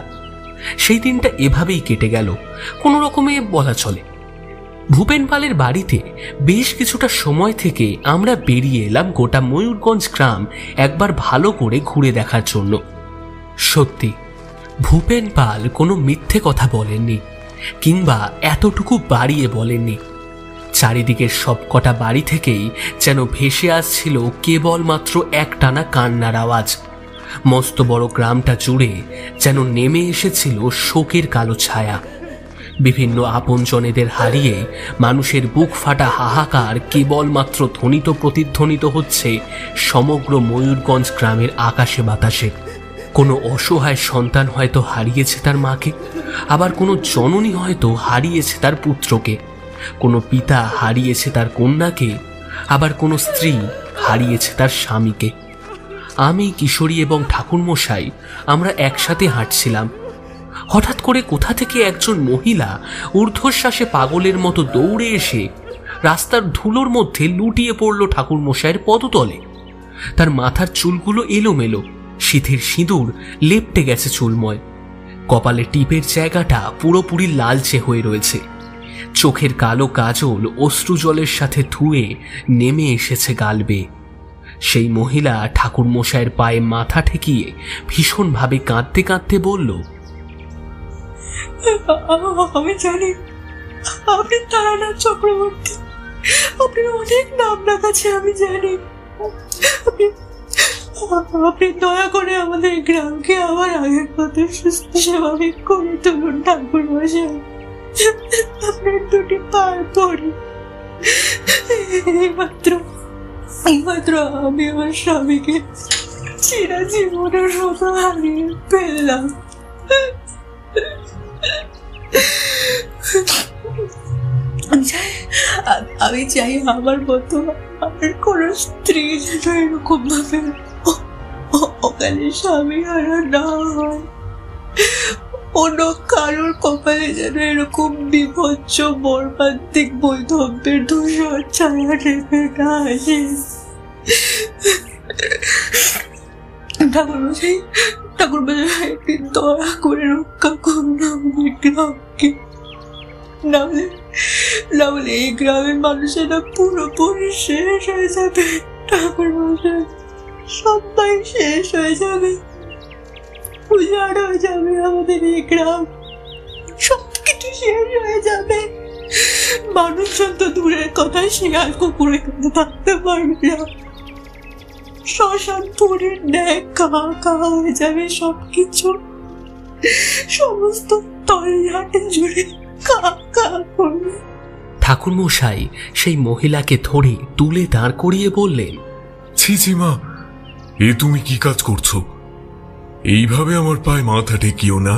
Speaker 6: সেই দিনটা এভাবেই কেটে গেল কোনো রকমে বলা চলে। ভূপেন পালের বাড়িতে বেশ কিছুটা সময় থেকে আমরা বেরিয়ে এলাম গোটা ময়ূরগঞ্জ গ্রাম একবার ভালো করে ঘুরে দেখার জন্য। সত্যি ভূপেন পাল কোনো মিথ্যে কথা বলেননি, কিংবা এতটুকু বাড়িয়ে বলেননি। চারিদিকের সবকটা বাড়ি থেকেই যেন ভেসে আসছিল কেবলমাত্র একটানা কান্নার আওয়াজ। মস্ত বড় গ্রামটা জুড়ে যেন নেমে এসেছিল শোকের কালো ছায়া। বিভিন্ন আপনজনেদের হারিয়ে মানুষের বুক ফাটা হাহাকার কেবলমাত্র ধ্বনিত প্রতিধ্বনিত হচ্ছে সমগ্র ময়ূরগঞ্জ গ্রামের আকাশে বাতাসে। কোনো অসহায় সন্তান হয়তো হারিয়েছে তার মাকে, আবার কোনো জননী হয়তো হারিয়েছে তার পুত্রকে, কোনো পিতা হারিয়েছে তার কন্যাকে, আবার কোনো স্ত্রী হারিয়েছে তার স্বামীকে। আমি, কিশোরী এবং ঠাকুরমশাই আমরা একসাথে হাঁটছিলাম। হঠাৎ করে কোথা থেকে একজন মহিলা ঊর্ধ্বশ্বাসে পাগলের মতো দৌড়ে এসে রাস্তার ধুলোর মধ্যে লুটিয়ে পড়ল ঠাকুরমশাইয়ের পদতলে। তার মাথার চুলগুলো এলোমেলো, সিঁথির সিঁদুর লেপ্টে গেছে চুলময়। কপালে টিপের জায়গাটা পুরোপুরি লালচে হয়ে রয়েছে। চোখের কালো কাজল অশ্রু জলের সাথে ধুয়ে নেমে এসেছে গাল বেয়ে। সেই মহিলা ঠাকুরমশাইয়ের পায়ে মাথা ঠেকিয়ে ভীষণভাবে কাঁদতে কাঁদতে বলল,
Speaker 4: আমি জানি আপনি তারানাথ চক্রবর্তী, আপনার অনেক নাম ডাক আছে, আমি জানি। আপনি দয়া করে আমাদের গ্রামকে আবার আগের মতো সুস্থ স্বাভাবিক করে তুলুন ঠাকুরমশাই। আপনার দুটি পায়ে পড়ি। এইমাত্র আমি আমার স্বামীকে চিরজীবনের মতো হারিয়ে ফেললাম। আমি চাই আমার মতো আর কোন স্ত্রী যেন এরকম ভাবে অকালে স্বামী হারা না হয়। অন্য কারোর কপালে যেন এরকম বিভৎস মর্মান্তিক বৈধব্যের ধূসর ছায়া নেমে না আসে। ঠাকুরমশাই, ঠাকুরমশাই, দয়া করে রক্ষা করুন আমাদের গ্রামকে। নাহলে এই গ্রামের মানুষেরা পুরোপুরি শেষ হয়ে যাবে। ঠাকুরমশাই, সবাই শেষ হয়ে যাবে, উজাড় হয়ে যাবে আমাদের এই গ্রাম, সবকিছু শেষ হয়ে যাবে। মানুষজন তো দূরের কথা, শিয়াল কুকুরের কাছে থাকতে পারবে না। শ্মশানপুরের ন্যায় খা হয়ে যাবে সবকিছু, সমস্ত তলহাটে জুড়ে খা করবে।
Speaker 6: ঠাকুরমশাই সেই মহিলাকে ধরে তুলে দাঁড় করিয়ে বললেন,
Speaker 10: ছি ছি মা, এ তুমি কি কাজ করছো? এইভাবে আমার পায়ে মাথা ঠেকিও না।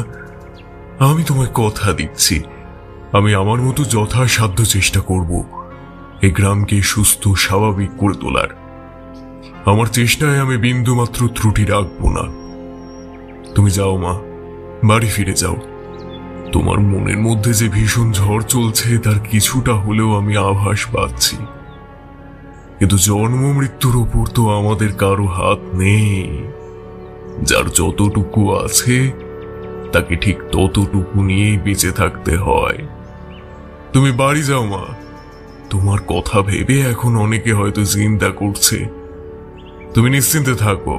Speaker 10: আমি তোমায় কথা দিচ্ছি, আমি আমার মতো যথাসাধ্য চেষ্টা করব এই গ্রামকে সুস্থ স্বাভাবিক করে তোলার। আমার চেষ্টায় আমি বিন্দুমাত্র ত্রুটি রাখবো না। তুমি যাও মা, বাড়ি ফিরে যাও। তোমার মনের মধ্যে যে ভীষণ ঝড় চলছে তার কিছুটা হলেও আমি আভাস পাচ্ছি, কিন্তু জন্ম মৃত্যুর উপর তো আমাদের কারো হাত নেই। যার যতটুকু আছে তাকে ঠিক ততটুকু নিয়েই বেঁচে থাকতে হয়। তুমি বাড়ি যাও মা, তোমার কথা ভেবে এখন অনেকে হয়তো চিন্তা করছে। তুমি নিশ্চিন্তে থাকো,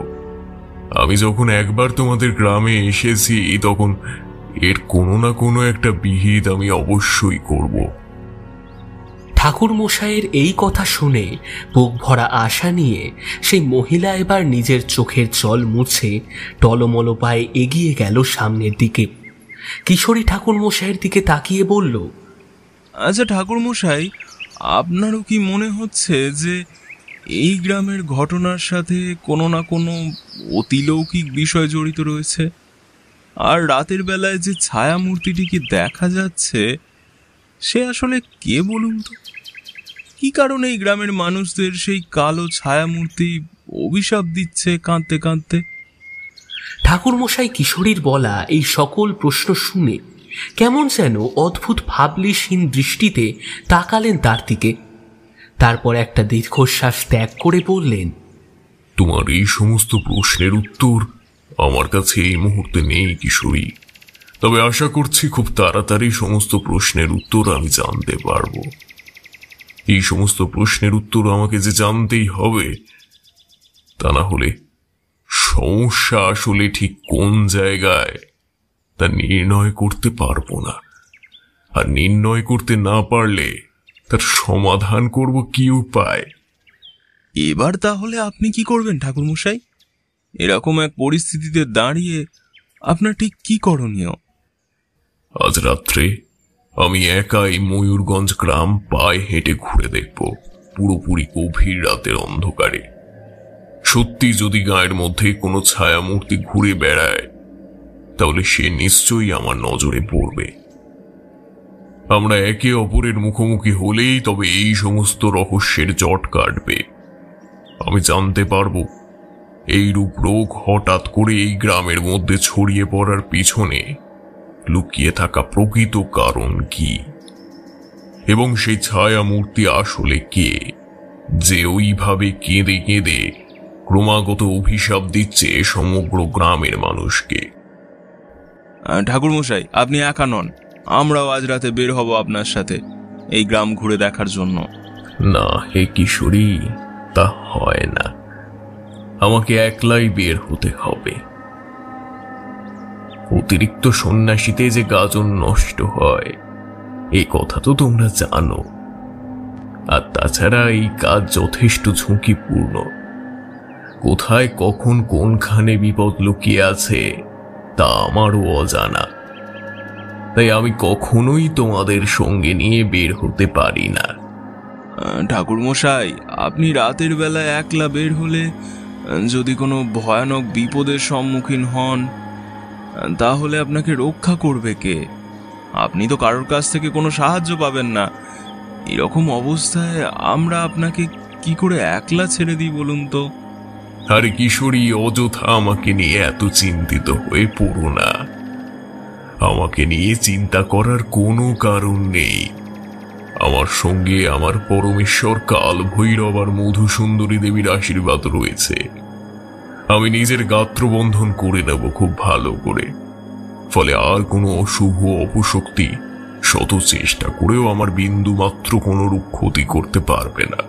Speaker 10: আমি যখন একবার তোমাদের গ্রামে এসেছি তখন এর কোনো না কোনো একটা বিহিত আমি অবশ্যই করব।
Speaker 6: ঠাকুরমশাইয়ের এই কথা শুনে বুক ভরা আশা নিয়ে সেই মহিলা এবার নিজের চোখের জল মুছে টলমল পায়ে এগিয়ে গেল সামনের দিকে। কিশোরী ঠাকুরমশাইয়ের দিকে তাকিয়ে বলল,
Speaker 7: আচ্ছা ঠাকুরমশাই, আপনারও কি মনে হচ্ছে যে এই গ্রামের ঘটনার সাথে কোনো না কোনো অতিলৌকিক বিষয় জড়িত রয়েছে? আর রাতের বেলায় যে ছায়া মূর্তিটিকে দেখা যাচ্ছে সে আসলে কে বলুন তো? কি কারণে এই গ্রামের মানুষদের সেই কালো ছায়া মূর্তি অভিশাপ দিচ্ছে কাঁদতে কাঁদতে?
Speaker 6: ঠাকুরমশাই কিশোরীর বলা এই সকল প্রশ্ন শুনে কেমন যেন অদ্ভুত ভাবলেশহীন দৃষ্টিতে তাকালেন তার দিকে। তারপর একটা দীর্ঘশ্বাস ত্যাগ করে বললেন,
Speaker 10: তোমার এই সমস্ত প্রশ্নের উত্তর আমার কাছে এই মুহূর্তে নেই কিশোরী, তবে আশা করছি খুব তাড়াতাড়ি সমস্ত প্রশ্নের উত্তর আমি জানতে পারবো। এই সমস্ত প্রশ্নের উত্তর আমাকে যে জানতেই হবে, তা না হলে সমস্যা আসলে ঠিক কোন জায়গায় তা নির্ণয় করতে পারবো না। আর নির্ণয় করতে না পারলে তার সমাধান করব কি উপায়?
Speaker 7: এবার তাহলে আপনি কি করবেন ঠাকুরমশাই? এরকম এক পরিস্থিতিতে দাঁড়িয়ে আপনার ঠিক কি করণীয়?
Speaker 10: আজ রাত্রে আমি একাই ময়ূরগঞ্জ গ্রাম পায়ে হেঁটে ঘুরে দেখব, পুরোপুরি গভীর রাতের অন্ধকারে। সত্যি যদি গায়ের মধ্যে কোনো ছায়া মূর্তি ঘুরে বেড়ায় তাহলে সে নিশ্চয়ই আমার নজরে পড়বে। আমরা একে অপরের মুখোমুখি হলেই তবে এই সমস্ত রহস্যের জট কাটবে। আমি জানতে পারবো এই রূপ রোগ হঠাৎ করে এই গ্রামের মধ্যে ছড়িয়ে পড়ার পিছনে লুকিয়ে থাকা প্রকৃত কারণ কি, এবং সেই ছায়া মূর্তি আসলে কে, যে ওইভাবে কেঁদে কেঁদে ক্রমাগত অভিশাপ দিচ্ছে সমগ্র গ্রামের মানুষকে।
Speaker 7: ঠাকুরমশাই, আপনি একা নন, আমরাও আজ রাতে বের হব আপনার সাথে এই গ্রাম ঘুরে দেখার জন্য।
Speaker 10: না হে কিশোরী, তা হয় না, আমাকে একলাই বের হতে হবে। অতিরিক্ত সন্ন্যাসীতে যে গাজন নষ্ট হয় এই কথা তো তোমরা জানো। আর তাছাড়া এই কাজ যথেষ্ট ঝুঁকিপূর্ণ। কোথায় কখন কোনখানে বিপদ লুকিয়ে আছে তা আমারও অজানা। তাই আমি কখনোই তোমাদের সঙ্গে নিয়ে বের হতে পারি না।
Speaker 7: ঠাকুরমশাই, আপনি রাতের বেলায় একলা বের হলে যদি কোনো ভয়ানক বিপদের সম্মুখীন হন তাহলে আপনাকে রক্ষা করবে কে? আপনি তো কারোর কাছ থেকে কোনো সাহায্য পাবেন না। এরকম অবস্থায় আমরা আপনাকে কি করে একলা ছেড়ে দিই বলুন তো?
Speaker 10: আরে কিশোরী, অযথা আমাকে নিয়ে এত চিন্তিত হয়ে পড়ো না। আমাকে নিয়ে চিন্তা করার কোনো কারণ নেই। আমার সঙ্গে আমার পরমেশ্বর কাল ভৈরব আর মধুসুন্দরী দেবীর আশীর্বাদ রয়েছে। আমি নিজের গাত্রবন্ধন করে নেব খুব ভালো করে, ফলে আর কোনো অশুভ অপশক্তি শত চেষ্টা করেও আমার বিন্দু মাত্র কোনরূপ ক্ষতি করতে পারবে না।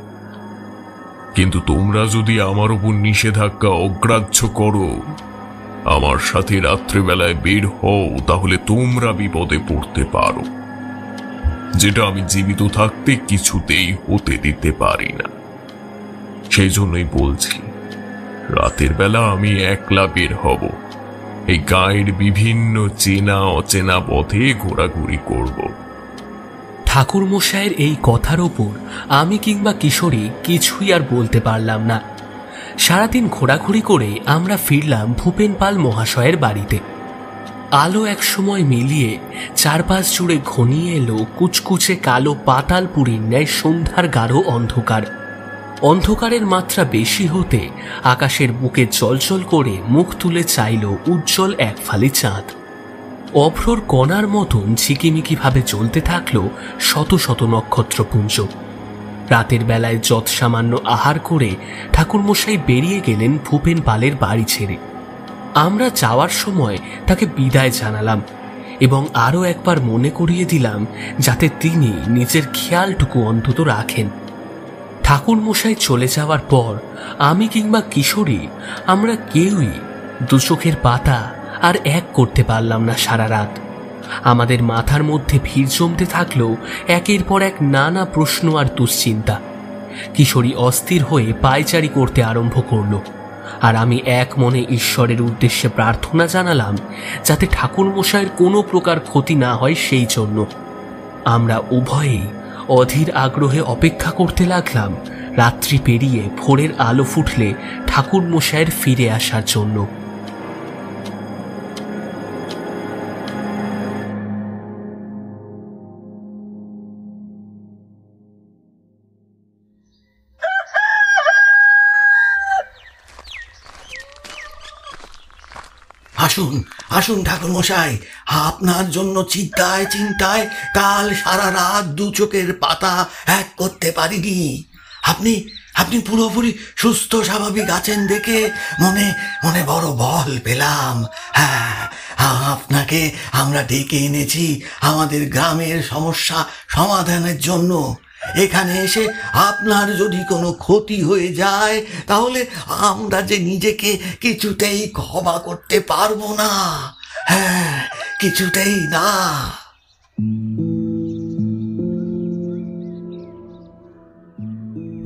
Speaker 10: কিন্তু তোমরা যদি আমার উপর নিষেধাজ্ঞা অগ্রাহ্য করো, আমার সাথে রাত্রিবেলায় বের হও, তাহলে তোমরা বিপদে পড়তে পারো, যেটা আমি জীবিত থাকতে কিছুতেই হতে দিতে পারি না। সেই জন্যই বলছি, রাতের বেলা আমি একলা বের হব, এই গায়ের বিভিন্ন চেনা অচেনা পথে ঘোরাঘুরি করব।
Speaker 6: ঠাকুর মশাইয়ের এই কথার ওপর আমি কিংবা কিশোরী কিছুই আর বলতে পারলাম না। সারাদিন ঘোরাঘুরি করে আমরা ফিরলাম ভূপেন পাল মহাশয়ের বাড়িতে। আলো একসময় মিলিয়ে চারপাশ জুড়ে ঘনিয়ে এলো কুচকুচে কালো পাতালপুরীর ন্যায় সন্ধ্যার গাঢ় অন্ধকার। অন্ধকারের মাত্রা বেশি হতে আকাশের বুকে জলজল করে মুখ তুলে চাইল উজ্জ্বল এক ফালি চাঁদ। অভ্রর কণার মতন ঝিকিমিকি ভাবে জ্বলতে থাকলো শত শত নক্ষত্রপুঞ্জ। রাতের বেলায় যৎসামান্য আহার করে ঠাকুরমশাই বেরিয়ে গেলেন ভূপেন পালের বাড়ি ছেড়ে। আমরা যাওয়ার সময় তাকে বিদায় জানালাম এবং আরও একবার মনে করিয়ে দিলাম যাতে তিনি নিজের খেয়ালটুকু অন্তত রাখেন। ঠাকুরমশাই চলে যাওয়ার পর আমি কিংবা কিশোরী আমরা কেউই দু চোখের পাতা আর এক করতে পারলাম না সারা রাত। আমাদের মাথার মধ্যে ভিড় জমতে থাকলেও একের পর এক নানা প্রশ্ন আর দুশ্চিন্তা। কিশোরী অস্থির হয়ে পায়চারি করতে আরম্ভ করল, আর আমি এক মনে ঈশ্বরের উদ্দেশ্যে প্রার্থনা জানালাম যাতে ঠাকুরমশাইয়ের কোনো প্রকার ক্ষতি না হয় সেই জন্য। আমরা উভয়েই অধীর আগ্রহে অপেক্ষা করতে লাগলাম রাত্রি পেরিয়ে ভোরের আলো ফুটলে ঠাকুরমশাইয়ের ফিরে আসার জন্য।
Speaker 9: আসুন আসুন ঠাকুর মশাই, আপনার জন্য চিন্তায় চিন্তায় কাল সারা রাত দু চোখের পাতা এক করতে পারিনি। আপনি আপনি পুরোপুরি সুস্থ স্বাভাবিক আছেন দেখে মনে মনে বড় বল পেলাম। হ্যাঁ, আপনাকে আমরা ডেকে এনেছি আমাদের গ্রামের সমস্যা সমাধানের জন্য। এখানে এসে আপনার যদি কোনো ক্ষতি হয়ে যায় তাহলে আমরা যে নিজেকে কিছুতেই ক্ষমা করতে পারবো না। হ্যাঁ, কিছুতেই না।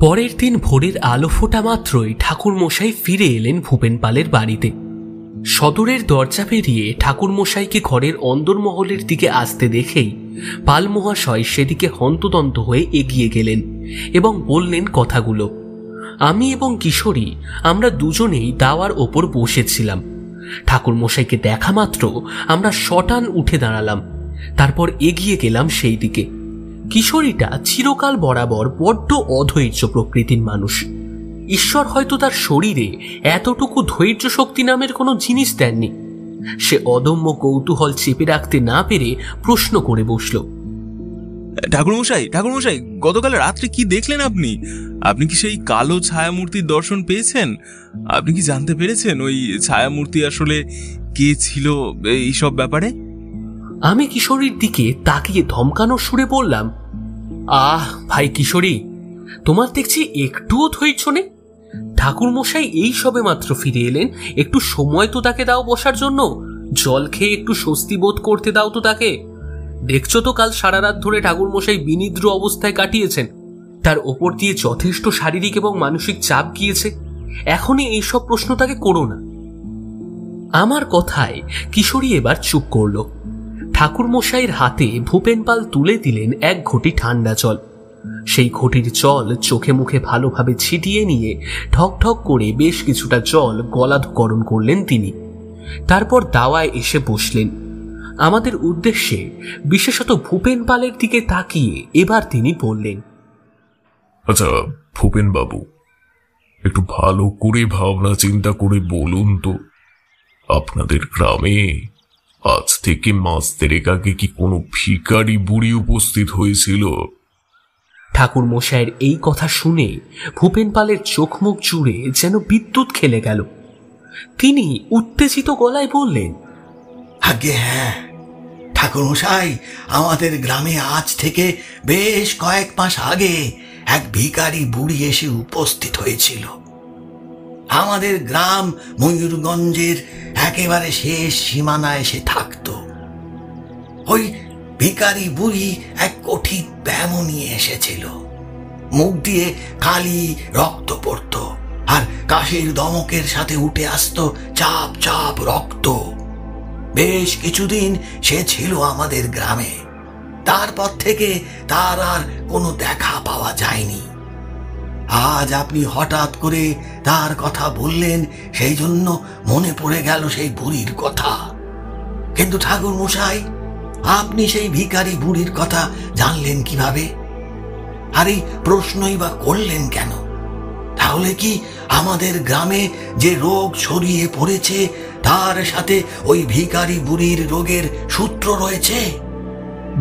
Speaker 6: পরের দিন ভোরের আলো ফোটা মাত্রই ঠাকুরমশাই ফিরে এলেন ভূপেন পালের বাড়িতে। সদরের দরজা পেরিয়ে ঠাকুরমশাইকে ঘরের অন্দরমহলের দিকে আসতে দেখেই পাল মহাশয় সেদিকে হন্তদন্ত হয়ে এগিয়ে গেলেন এবং বললেন কথাগুলো। আমি এবং কিশোরী আমরা দুজনেই দাওয়ার ওপর বসেছিলাম। ঠাকুরমশাইকে দেখা মাত্র আমরা শটান উঠে দাঁড়ালাম, তারপর এগিয়ে গেলাম সেই দিকে। কিশোরীটা চিরকাল বরাবর বড্ড অধৈর্য প্রকৃতির মানুষ। ঈশ্বর হয়তো তার শরীরে এতটুকু ধৈর্য শক্তি নামের কোনো জিনিস দেননি। সে অদম্য কৌতূহল চেপে রাখতে না পেরে প্রশ্ন করে বসল।
Speaker 7: ঠাকুরমশাই, গতকাল রাত্রে কি দেখলেন আপনি? আপনি কি সেই কালো ছায়ামূর্তির দর্শন পেয়েছেন? আপনি কি জানতে পেরেছেন ওই ছায়ামূর্তি আসলে কে ছিল এইসব ব্যাপারে?
Speaker 6: আমি কিশোরীর দিকে তাকিয়ে ধমকানোর সুরে বললাম, আহ ভাই কিশোরী, তোমার দেখছি একটুও ধৈর্য নেই। ঠাকুরমশাই এই সবে মাত্র ফিরে এলেন, একটু সময় তো তাকে দাও বসার জন্য। জল খেয়ে একটু স্বস্তি বোধ করতে দাও তো তাকে। দেখছো তো কাল সারা রাত ধরে ঠাকুরমশাই বিনিদ্র অবস্থায় কাটিয়েছেন। তার ওপর দিয়ে যথেষ্ট শারীরিক এবং মানসিক চাপ গিয়েছে। এখনই এইসব প্রশ্ন তাকে করো না। আমার কথায় কিশোরী এবার চুপ করল। ঠাকুরমশাইয়ের হাতে ভূপেন পাল তুলে দিলেন এক ঘটি ঠান্ডা জল। সেই ঘটির জল চোখে মুখে ভালোভাবে ছিটিয়ে নিয়ে ঠক ঠক করে বেশ কিছুটা জল গলাধকরণ করলেন তিনি। তারপর দাওয়ায় এসে বসলেন। আমাদের উদ্দেশ্যে বিশেষত ভূপেন পালের দিকে তাকিয়ে এবার তিনি বললেন,
Speaker 10: আচ্ছা ভূপেন বাবু, একটু ভালো করে ভাবনা চিন্তা করে বলুন তো, আপনাদের গ্রামে আজ থেকে মাস দেড়েক আগে কি কোনো ভিখারি বুড়ি উপস্থিত হয়েছিল?
Speaker 6: ঠাকুর মশাইয়ের এই কথা শুনে ভূপেন পালের চোখ মুখ জুড়ে যেন বিদ্যুৎ খেলে গেল। তিনি উত্তেজিত গলায় বললেন,
Speaker 9: আগে হ্যাঁ ঠাকুরমশাই, আমাদের গ্রামে আজ থেকে বেশ কয়েক মাস আগে এক ভিখারি বুড়ি এসে উপস্থিত হয়েছিল। আমাদের গ্রাম ময়ূরগঞ্জের একেবারে শেষ সীমানায় এসে থাকত। ওই ভিখারি বুড়ি এক কঠিন ব্যামো নিয়ে এসেছিল। মুখ দিয়ে কালি রক্ত পড়ত, আর কাশির দমকের সাথে উঠে আসতো চাপ চাপ রক্ত। বেশ কিছুদিন সে ছিল আমাদের গ্রামে। তারপর থেকে তার আর কোনো দেখা পাওয়া যায়নি। আজ আপনি হঠাৎ করে তার কথা বললেন, সেই জন্য মনে পড়ে গেল সেই বুড়ির কথা। কিন্তু ঠাকুর মশাই, আপনি সেই ভিখারি বুড়ির কথা জানলেন কিভাবে? আর এই প্রশ্নই বা করলেন কেন? তাহলে কি আমাদের গ্রামে যে রোগ ছড়িয়ে পড়েছে তার সাথে ওই ভিখারি বুড়ির রোগের সূত্র রয়েছে?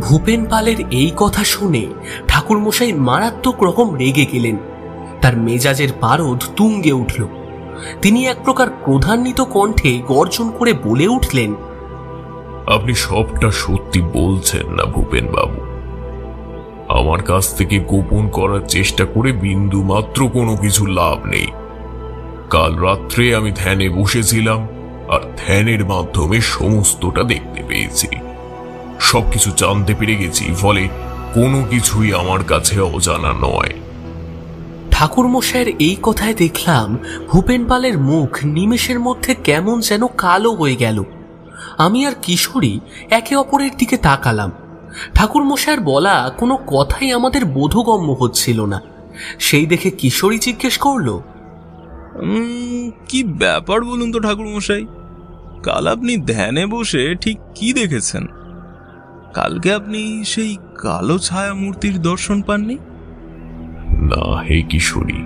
Speaker 6: ভূপেন পালের এই কথা শুনে ঠাকুরমশাই মারাত্মক রকম রেগে গেলেন। তার মেজাজের পারদ তুঙ্গে উঠল। তিনি এক প্রকার ক্রোধান্বিত কণ্ঠে গর্জন করে বলে উঠলেন,
Speaker 10: আপনি সবটা সত্যি বলছেন না ভূপেন বাবু? আমার কাছ থেকে গোপন করার চেষ্টা করে বিন্দু মাত্র কোনো কিছু লাভ নেই। কাল রাত্রে আমি ধ্যানে বসেছিলাম, আর ধ্যানের মাধ্যমে সমস্তটা দেখতে পেয়েছি, সবকিছু জানতে পেরে গেছি। ফলে কোনো কিছুই আমার কাছে অজানা নয়।
Speaker 6: ঠাকুরমশাইয়ের এই কথায় দেখলাম ভূপেন পালের মুখ নিমেষের মধ্যে কেমন যেন কালো হয়ে গেল। আমি আর কিশোরী একে অপরের দিকে তাকালাম। ঠাকুরমশাইয়ের বলা কোনো কথাই আমাদের বোধগম্য হচ্ছিল না। সেই দেখে কিশোরী জিজ্ঞেস করলো,
Speaker 7: কি ব্যাপার বলুন তো ঠাকুরমশাই, কাল আপনি ধ্যানে বসে ঠিক কি দেখেছেন? কালকে আপনি সেই কালো ছায়া মূর্তির দর্শন পাননি?
Speaker 10: না হে কিশোরী,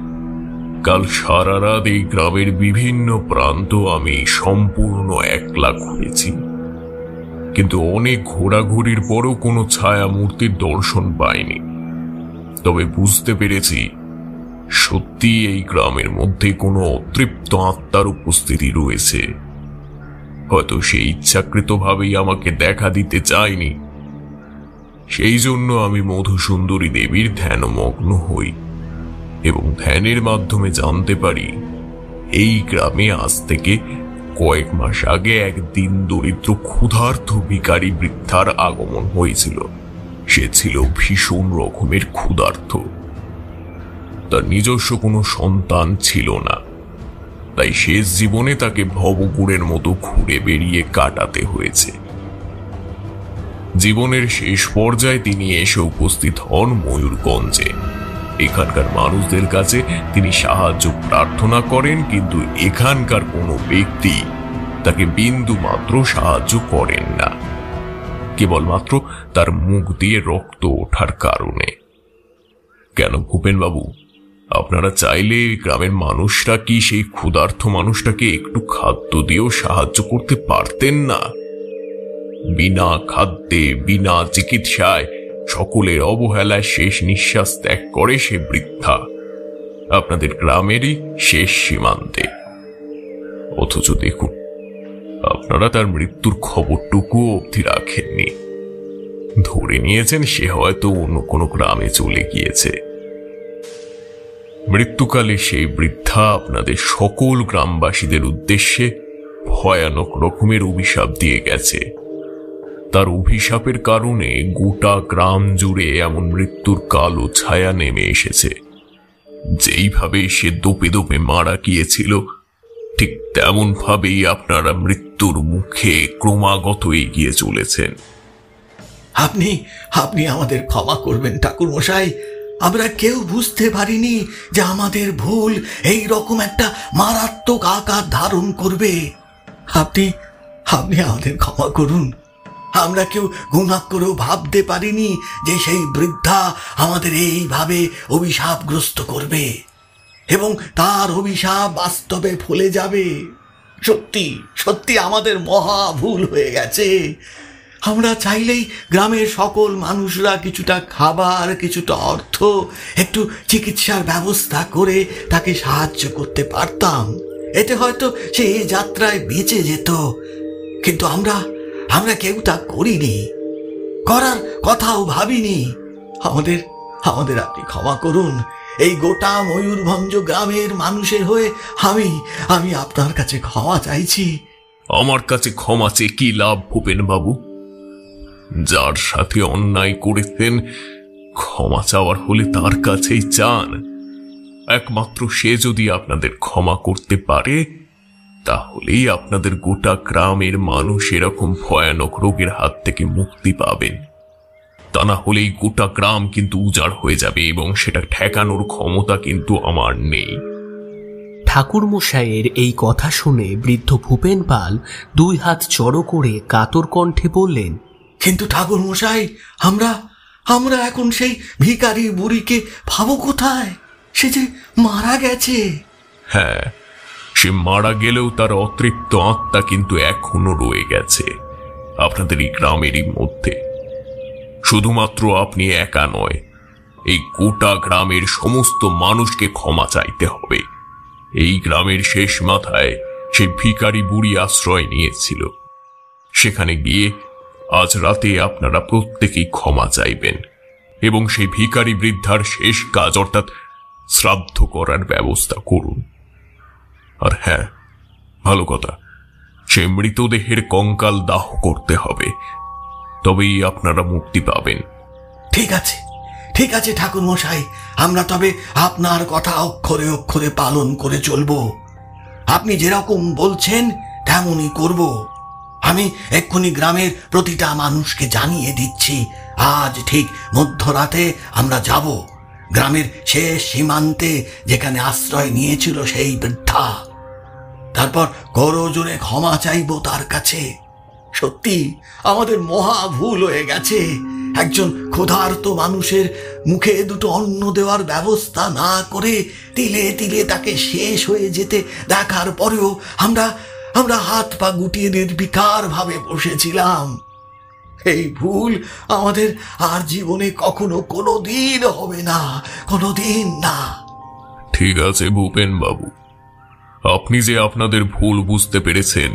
Speaker 10: কাল সারা রাত এই গ্রামের বিভিন্ন প্রান্ত আমি সম্পূর্ণ একলা ঘুরেছি, কিন্তু অনেক ঘোরাঘুরির পরও কোনো ছায়া মূর্তির দর্শন পাইনি। তবে বুঝতে পেরেছি সত্যি এই গ্রামের মধ্যে কোনো অতৃপ্ত আত্মার উপস্থিতি রয়েছে। হয়তো সে ইচ্ছাকৃতভাবেই আমাকে দেখা দিতে চায়নি। সেই জন্য আমি মধুসুন্দরী দেবীর ধ্যানমগ্ন হই এবং ধ্যানের মাধ্যমে জানতে পারি এই গ্রামে আজ থেকে কয়েক মাস আগে এক দিন দরিদ্র ক্ষুধার্ত ভিখারি বৃদ্ধার আগমন হয়েছিল। সে ছিল ভীষণ রকমের ক্ষুধার্ত। তার নিজস্ব কোনো সন্তান ছিল না, তাই শেষ জীবনে তাকে ভবঘুরের মতো ঘুরে বেরিয়ে কাটাতে হয়েছে। জীবনের শেষ পর্যায়ে তিনি এসে উপস্থিত হন ময়ূরগঞ্জে। এখানকার মানুষদের কাছে তিনি সাহায্য প্রার্থনা করেন, কিন্তু এখানকার কোনো ব্যক্তি তাকে বিন্দু মাত্র সাহায্য করেন না, কেবলমাত্র তার মুখ দিয়ে রক্ত ওঠার কারণে। কেন ভূপেন বাবু, আপনারা চাইলে গ্রামের মানুষরা কি সেই ক্ষুধার্ত মানুষটাকে একটু খাদ্য দিয়েও সাহায্য করতে পারতেন না? বিনা খাদ্যে, বিনা চিকিৎসায়, সকলের অবহেলায় শেষ নিঃশ্বাস ত্যাগ করে সে বৃদ্ধা আপনাদের গ্রামেরই শেষ সীমান্তে। অথচ দেখুন, আপনারা তার মৃত্যুর খবরটুকু অবধি রাখেননি। ধরে নিয়েছেন সে হয়তো অন্য কোনো গ্রামে চলে গিয়েছে। মৃত্যুকালে সেই বৃদ্ধা আপনাদের সকল গ্রামবাসীদের উদ্দেশ্যে ভয়ানক রকমের অভিশাপ দিয়ে গেছে। তার অভিশাপের কারণে গোটা গ্রাম জুড়ে এমন মৃত্যুর কালো ছায়া নেমে এসেছে। যেইভাবে সে দোপে দোপে মারা গিয়েছিল, ঠিক তেমন ভাবেই আপনারা মৃত্যুর মুখে ক্রমাগত এগিয়ে চলেছেন।
Speaker 9: আপনি আপনি আমাদের ক্ষমা করবেন ঠাকুর মশাই। আমরা কেউ বুঝতে পারিনি যে আমাদের ভুল এই রকম একটা মারাত্মক আকার ধারণ করবে। আপনি আপনি আমাদের ক্ষমা করুন। আমরা কেউ গুনাহ করেও ভাবতে পারিনি যে সেই বৃদ্ধা আমাদের এইভাবে অভিশাপগ্রস্ত করবে এবং তার অভিশাপ বাস্তবে ফলে যাবে। সত্যি সত্যি আমাদের মহা ভুল হয়ে গেছে। আমরা চাইলেই গ্রামের সকল মানুষরা কিছুটা খাবার, কিছুটা অর্থ, একটু চিকিৎসার ব্যবস্থা করে তাকে সাহায্য করতে পারতাম, এতে হয়তো সে এই যাত্রায় বেঁচে যেত, কিন্তু আমরা আমরা কেউ তা করিনি, করার কথাও ভাবিনি। আমাদের আমাদের আপনি ক্ষমা করুন। এই গোটা ময়ূরভঞ্জ গ্রামের মানুষের হয়ে আমি আমি আপনার কাছে ক্ষমা চাইছি।
Speaker 10: আমার কাছে ক্ষমা চেয়ে কি লাভ ভূপেন বাবু? যার সাথে অন্যায় করেছেন ক্ষমা চাওয়ার হলে তার কাছেই চান। একমাত্র সে যদি আপনাদের ক্ষমা করতে পারে তাহলেই আপনাদের গোটা গ্রামের মানুষ এরকম ভয়ানক রোগের হাত থেকে মুক্তি পাবেন। তা না হলেই গোটা গ্রাম কিন্তু উজাড় হয়ে যাবে এবং সেটা ঠেকানোর ক্ষমতা কিন্তু আমার নেই।
Speaker 5: ঠাকুর মশাইয়ের এই কথা শুনে বৃদ্ধ ভূপেন পাল 2 হাত জড়ো করে কাতর কণ্ঠে বললেন,
Speaker 9: কিন্তু ঠাকুর মশাই, আমরা আমরা এখন সেই ভিখারি বুড়িকে ভাবো কোথায়? সে যে মারা গেছে।
Speaker 10: হ্যাঁ, সে মারা গেলেও তার অতৃপ্ত আত্মা কিন্তু এখনো রয়ে গেছে আপনাদের এই গ্রামেরই মধ্যে। শুধুমাত্র আপনি একা নয়, এই গোটা গ্রামের সমস্ত মানুষকে ক্ষমা চাইতে হবে। এই গ্রামের শেষ মাথায় সেই ভিখারি বুড়ি আশ্রয় নিয়েছিল। সেখানে গিয়ে আজ রাতে আপনারা প্রত্যেকেই ক্ষমা চাইবেন এবং সেই ভিখারি বৃদ্ধার শেষ কাজ অর্থাৎ শ্রাদ্ধ করার ব্যবস্থা করুন। আর হ্যাঁ, ভালো কথা, সে মৃতদেহের কঙ্কাল দাহ করতে হবে, তবেই আপনারা মুক্তি পাবেন।
Speaker 9: ঠিক আছে, ঠিক আছে ঠাকুর মশাই, আমরা তবে আপনার কথা অক্ষরে অক্ষরে পালন করে চলব। আপনি যেরকম বলছেন তেমনই করব। আমি এক্ষুনি গ্রামের প্রতিটা মানুষকে জানিয়ে দিচ্ছি, আজ ঠিক মধ্যরাতে আমরা যাব গ্রামের শেষ সীমান্তে যেখানে আশ্রয় নিয়েছিল সেই বৃদ্ধা। তারপর করজোড়ে ক্ষমা চাইব তার কাছে। সত্যি আমাদের মহা ভুল হয়ে গেছে। একজন ক্ষুধার্ত মানুষের মুখে দুটো অন্ন দেওয়ার ব্যবস্থা না করে তিলে তিলে তাকে শেষ হয়ে যেতে দেখার পরেও আমরা আমরা হাত পা গুটিয়ে নির্বিকার ভাবে বসেছিলাম। এই ভুল আমাদের আর জীবনে কখনো কোনোদিন হবে না, কোনোদিন না।
Speaker 10: ঠিক আছে ভূপেন বাবু, আপনি যে আপনাদের ভুল বুঝতে পেরেছেন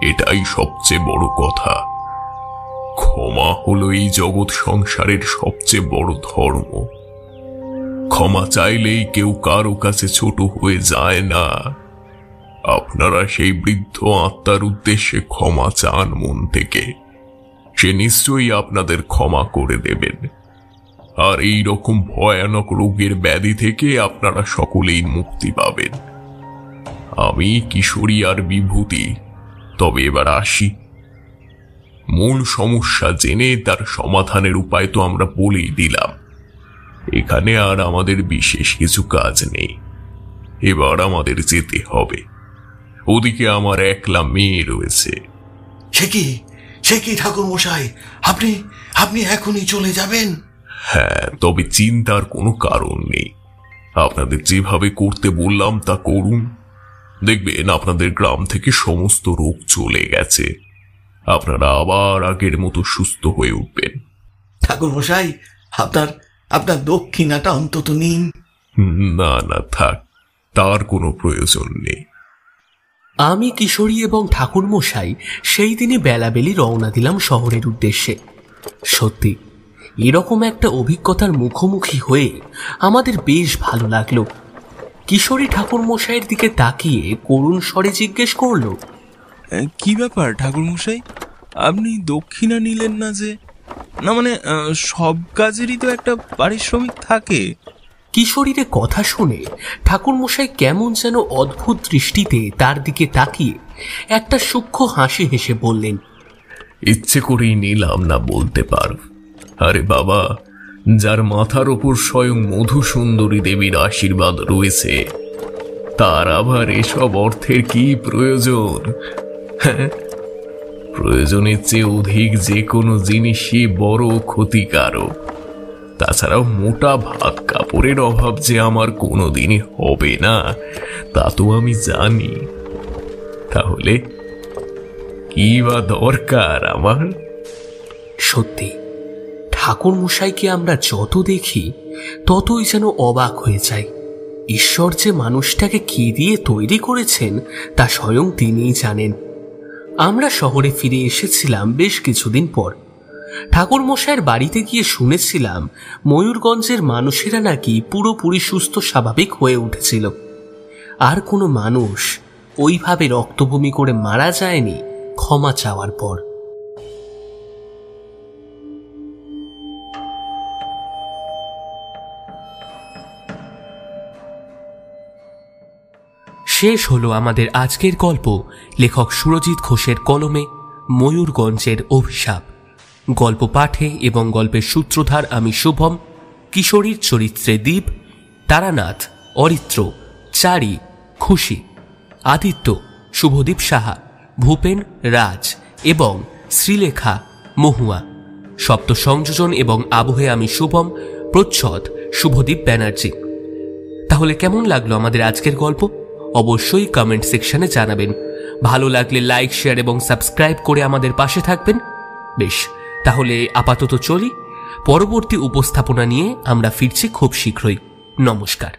Speaker 10: এটাই সবচেয়ে বড় কথা। ক্ষমা হলো এই জগৎ সংসারের সবচেয়ে বড় ধর্ম। ক্ষমা চাইলেই কেউ কারো কাছে ছোট হয়ে যায় না। আপনারা সেই বৃদ্ধ আত্মার উদ্দেশ্যে ক্ষমা চান মন থেকে, সে নিশ্চয়ই আপনাদের ক্ষমা করে দেবেন। আর এই রকম ভয়ানক রোগের ব্যাধি থেকে আপনারা সকলেই মুক্তি পাবেন। আমি কিশোরী আর বিভূতি তবে এবার আসি। মূল সমস্যা জেনে তার সমাধানের উপায় তো আমরা বলেই দিলাম। এখানে আর আমাদের বিশেষ কিছু কাজ নেই, এবার আমাদের যেতে হবে। ওদিকে আমার একলা মেয়ে রয়েছে।
Speaker 9: সে কি ঠাকুর মশাই, আপনি আপনি এখনই চলে যাবেন?
Speaker 10: হ্যাঁ, তবে চিন্তার কোনো কারণ নেই। আপনাদের যেভাবে করতে বললাম তা করুন, দেখবেন আপনাদের গ্রাম থেকে সমস্ত রোগ চলে গেছে। আপনারা আবার আগের মতো সুস্থ হয়ে উঠবেন।
Speaker 9: ঠাকুর মশাই, আপনার আপনার দক্ষিণাটা অন্তত নিন।
Speaker 10: না না, থাক, তার কোনো প্রয়োজন নেই।
Speaker 5: আমি কিশোরী এবং ঠাকুর মশাই সেই দিনই বেলাবেলি রওনা দিলাম শহরের উদ্দেশ্যে। সত্যি এরকম একটা অভিজ্ঞতার মুখোমুখি হয়ে আমাদের বেশ ভালো লাগলো। কিশোরী ঠাকুর মশাইয়ের দিকে তাকিয়ে করুণ স্বরে জিজ্ঞেস করলো,
Speaker 7: কি ব্যাপার ঠাকুর মশাই, আপনি দক্ষিণা নিলেন না যে? না মানে সব কাজেরই তো একটা পারিশ্রমিক থাকে।
Speaker 5: কিশোরীর কথা শুনে ঠাকুর মশাই কেমন যেন অদ্ভুত দৃষ্টিতে তার দিকে তাকিয়ে একটা সূক্ষ্ম হাসি হেসে বললেন,
Speaker 10: ইচ্ছে করেই নিলাম না বলতে পারো। আরে বাবা, যার মাথার ওপর স্বয়ং মধুসুন্দরী দেবীর আশীর্বাদ রয়েছে তার আবার এসব অর্থের কি প্রয়োজন? হ্যাঁ, প্রয়োজনের চেয়ে অধিক যে কোনো জিনিসই বড় ক্ষতিকারক। তাছাড়াও মোটা ভাত কাপড়ের অভাব যে আমার কোনোদিনই হবে না তা তো আমি জানি। তাহলে কি বা দরকার আমার?
Speaker 5: সত্যি ঠাকুর মশাইকে আমরা যত দেখি ততই যেন অবাক হয়ে যাই।
Speaker 6: ঈশ্বর যে মানুষটাকে কি দিয়ে তৈরি করেছেন তা স্বয়ং তিনিই জানেন। আমরা শহরে ফিরে এসেছিলাম বেশ কিছুদিন পর। ঠাকুরমশাইয়ের বাড়িতে গিয়ে শুনেছিলাম ময়ূরগঞ্জের মানুষেরা নাকি পুরোপুরি সুস্থ স্বাভাবিক হয়ে উঠেছিল। আর কোনো মানুষ ওইভাবে রক্তভূমি করে মারা যায়নি ক্ষমা চাওয়ার পর। শেষ হলো আমাদের আজকের গল্প, লেখক সুরজিৎ ঘোষের কলমে ময়ূরগঞ্জের অভিশাপ। গল্প পাঠে এবং গল্পের সূত্রধার আমি শুভম, কিশোরীর চরিত্রে দীপ, তারানাথ, অরিত্র, চারি, খুশি, আদিত্য, শুভদীপ সাহা, ভূপেন, রাজ এবং শ্রীলেখা, মহুয়া। শব্দ সংযোজন এবং আবহে আমি শুভম, প্রচ্ছদ শুভদীপ ব্যানার্জি। তাহলে কেমন লাগলো আমাদের আজকের গল্প? অবশ্যই কমেন্ট সেকশনে জানাবেন। ভালো লাগলে লাইক, শেয়ার এবং সাবস্ক্রাইব করে আমাদের পাশে থাকবেন। বেশ, তাহলে আপাতত চলি। পরবর্তী উপস্থাপনা নিয়ে আমরা ফিরছি খুব শীঘ্রই। নমস্কার।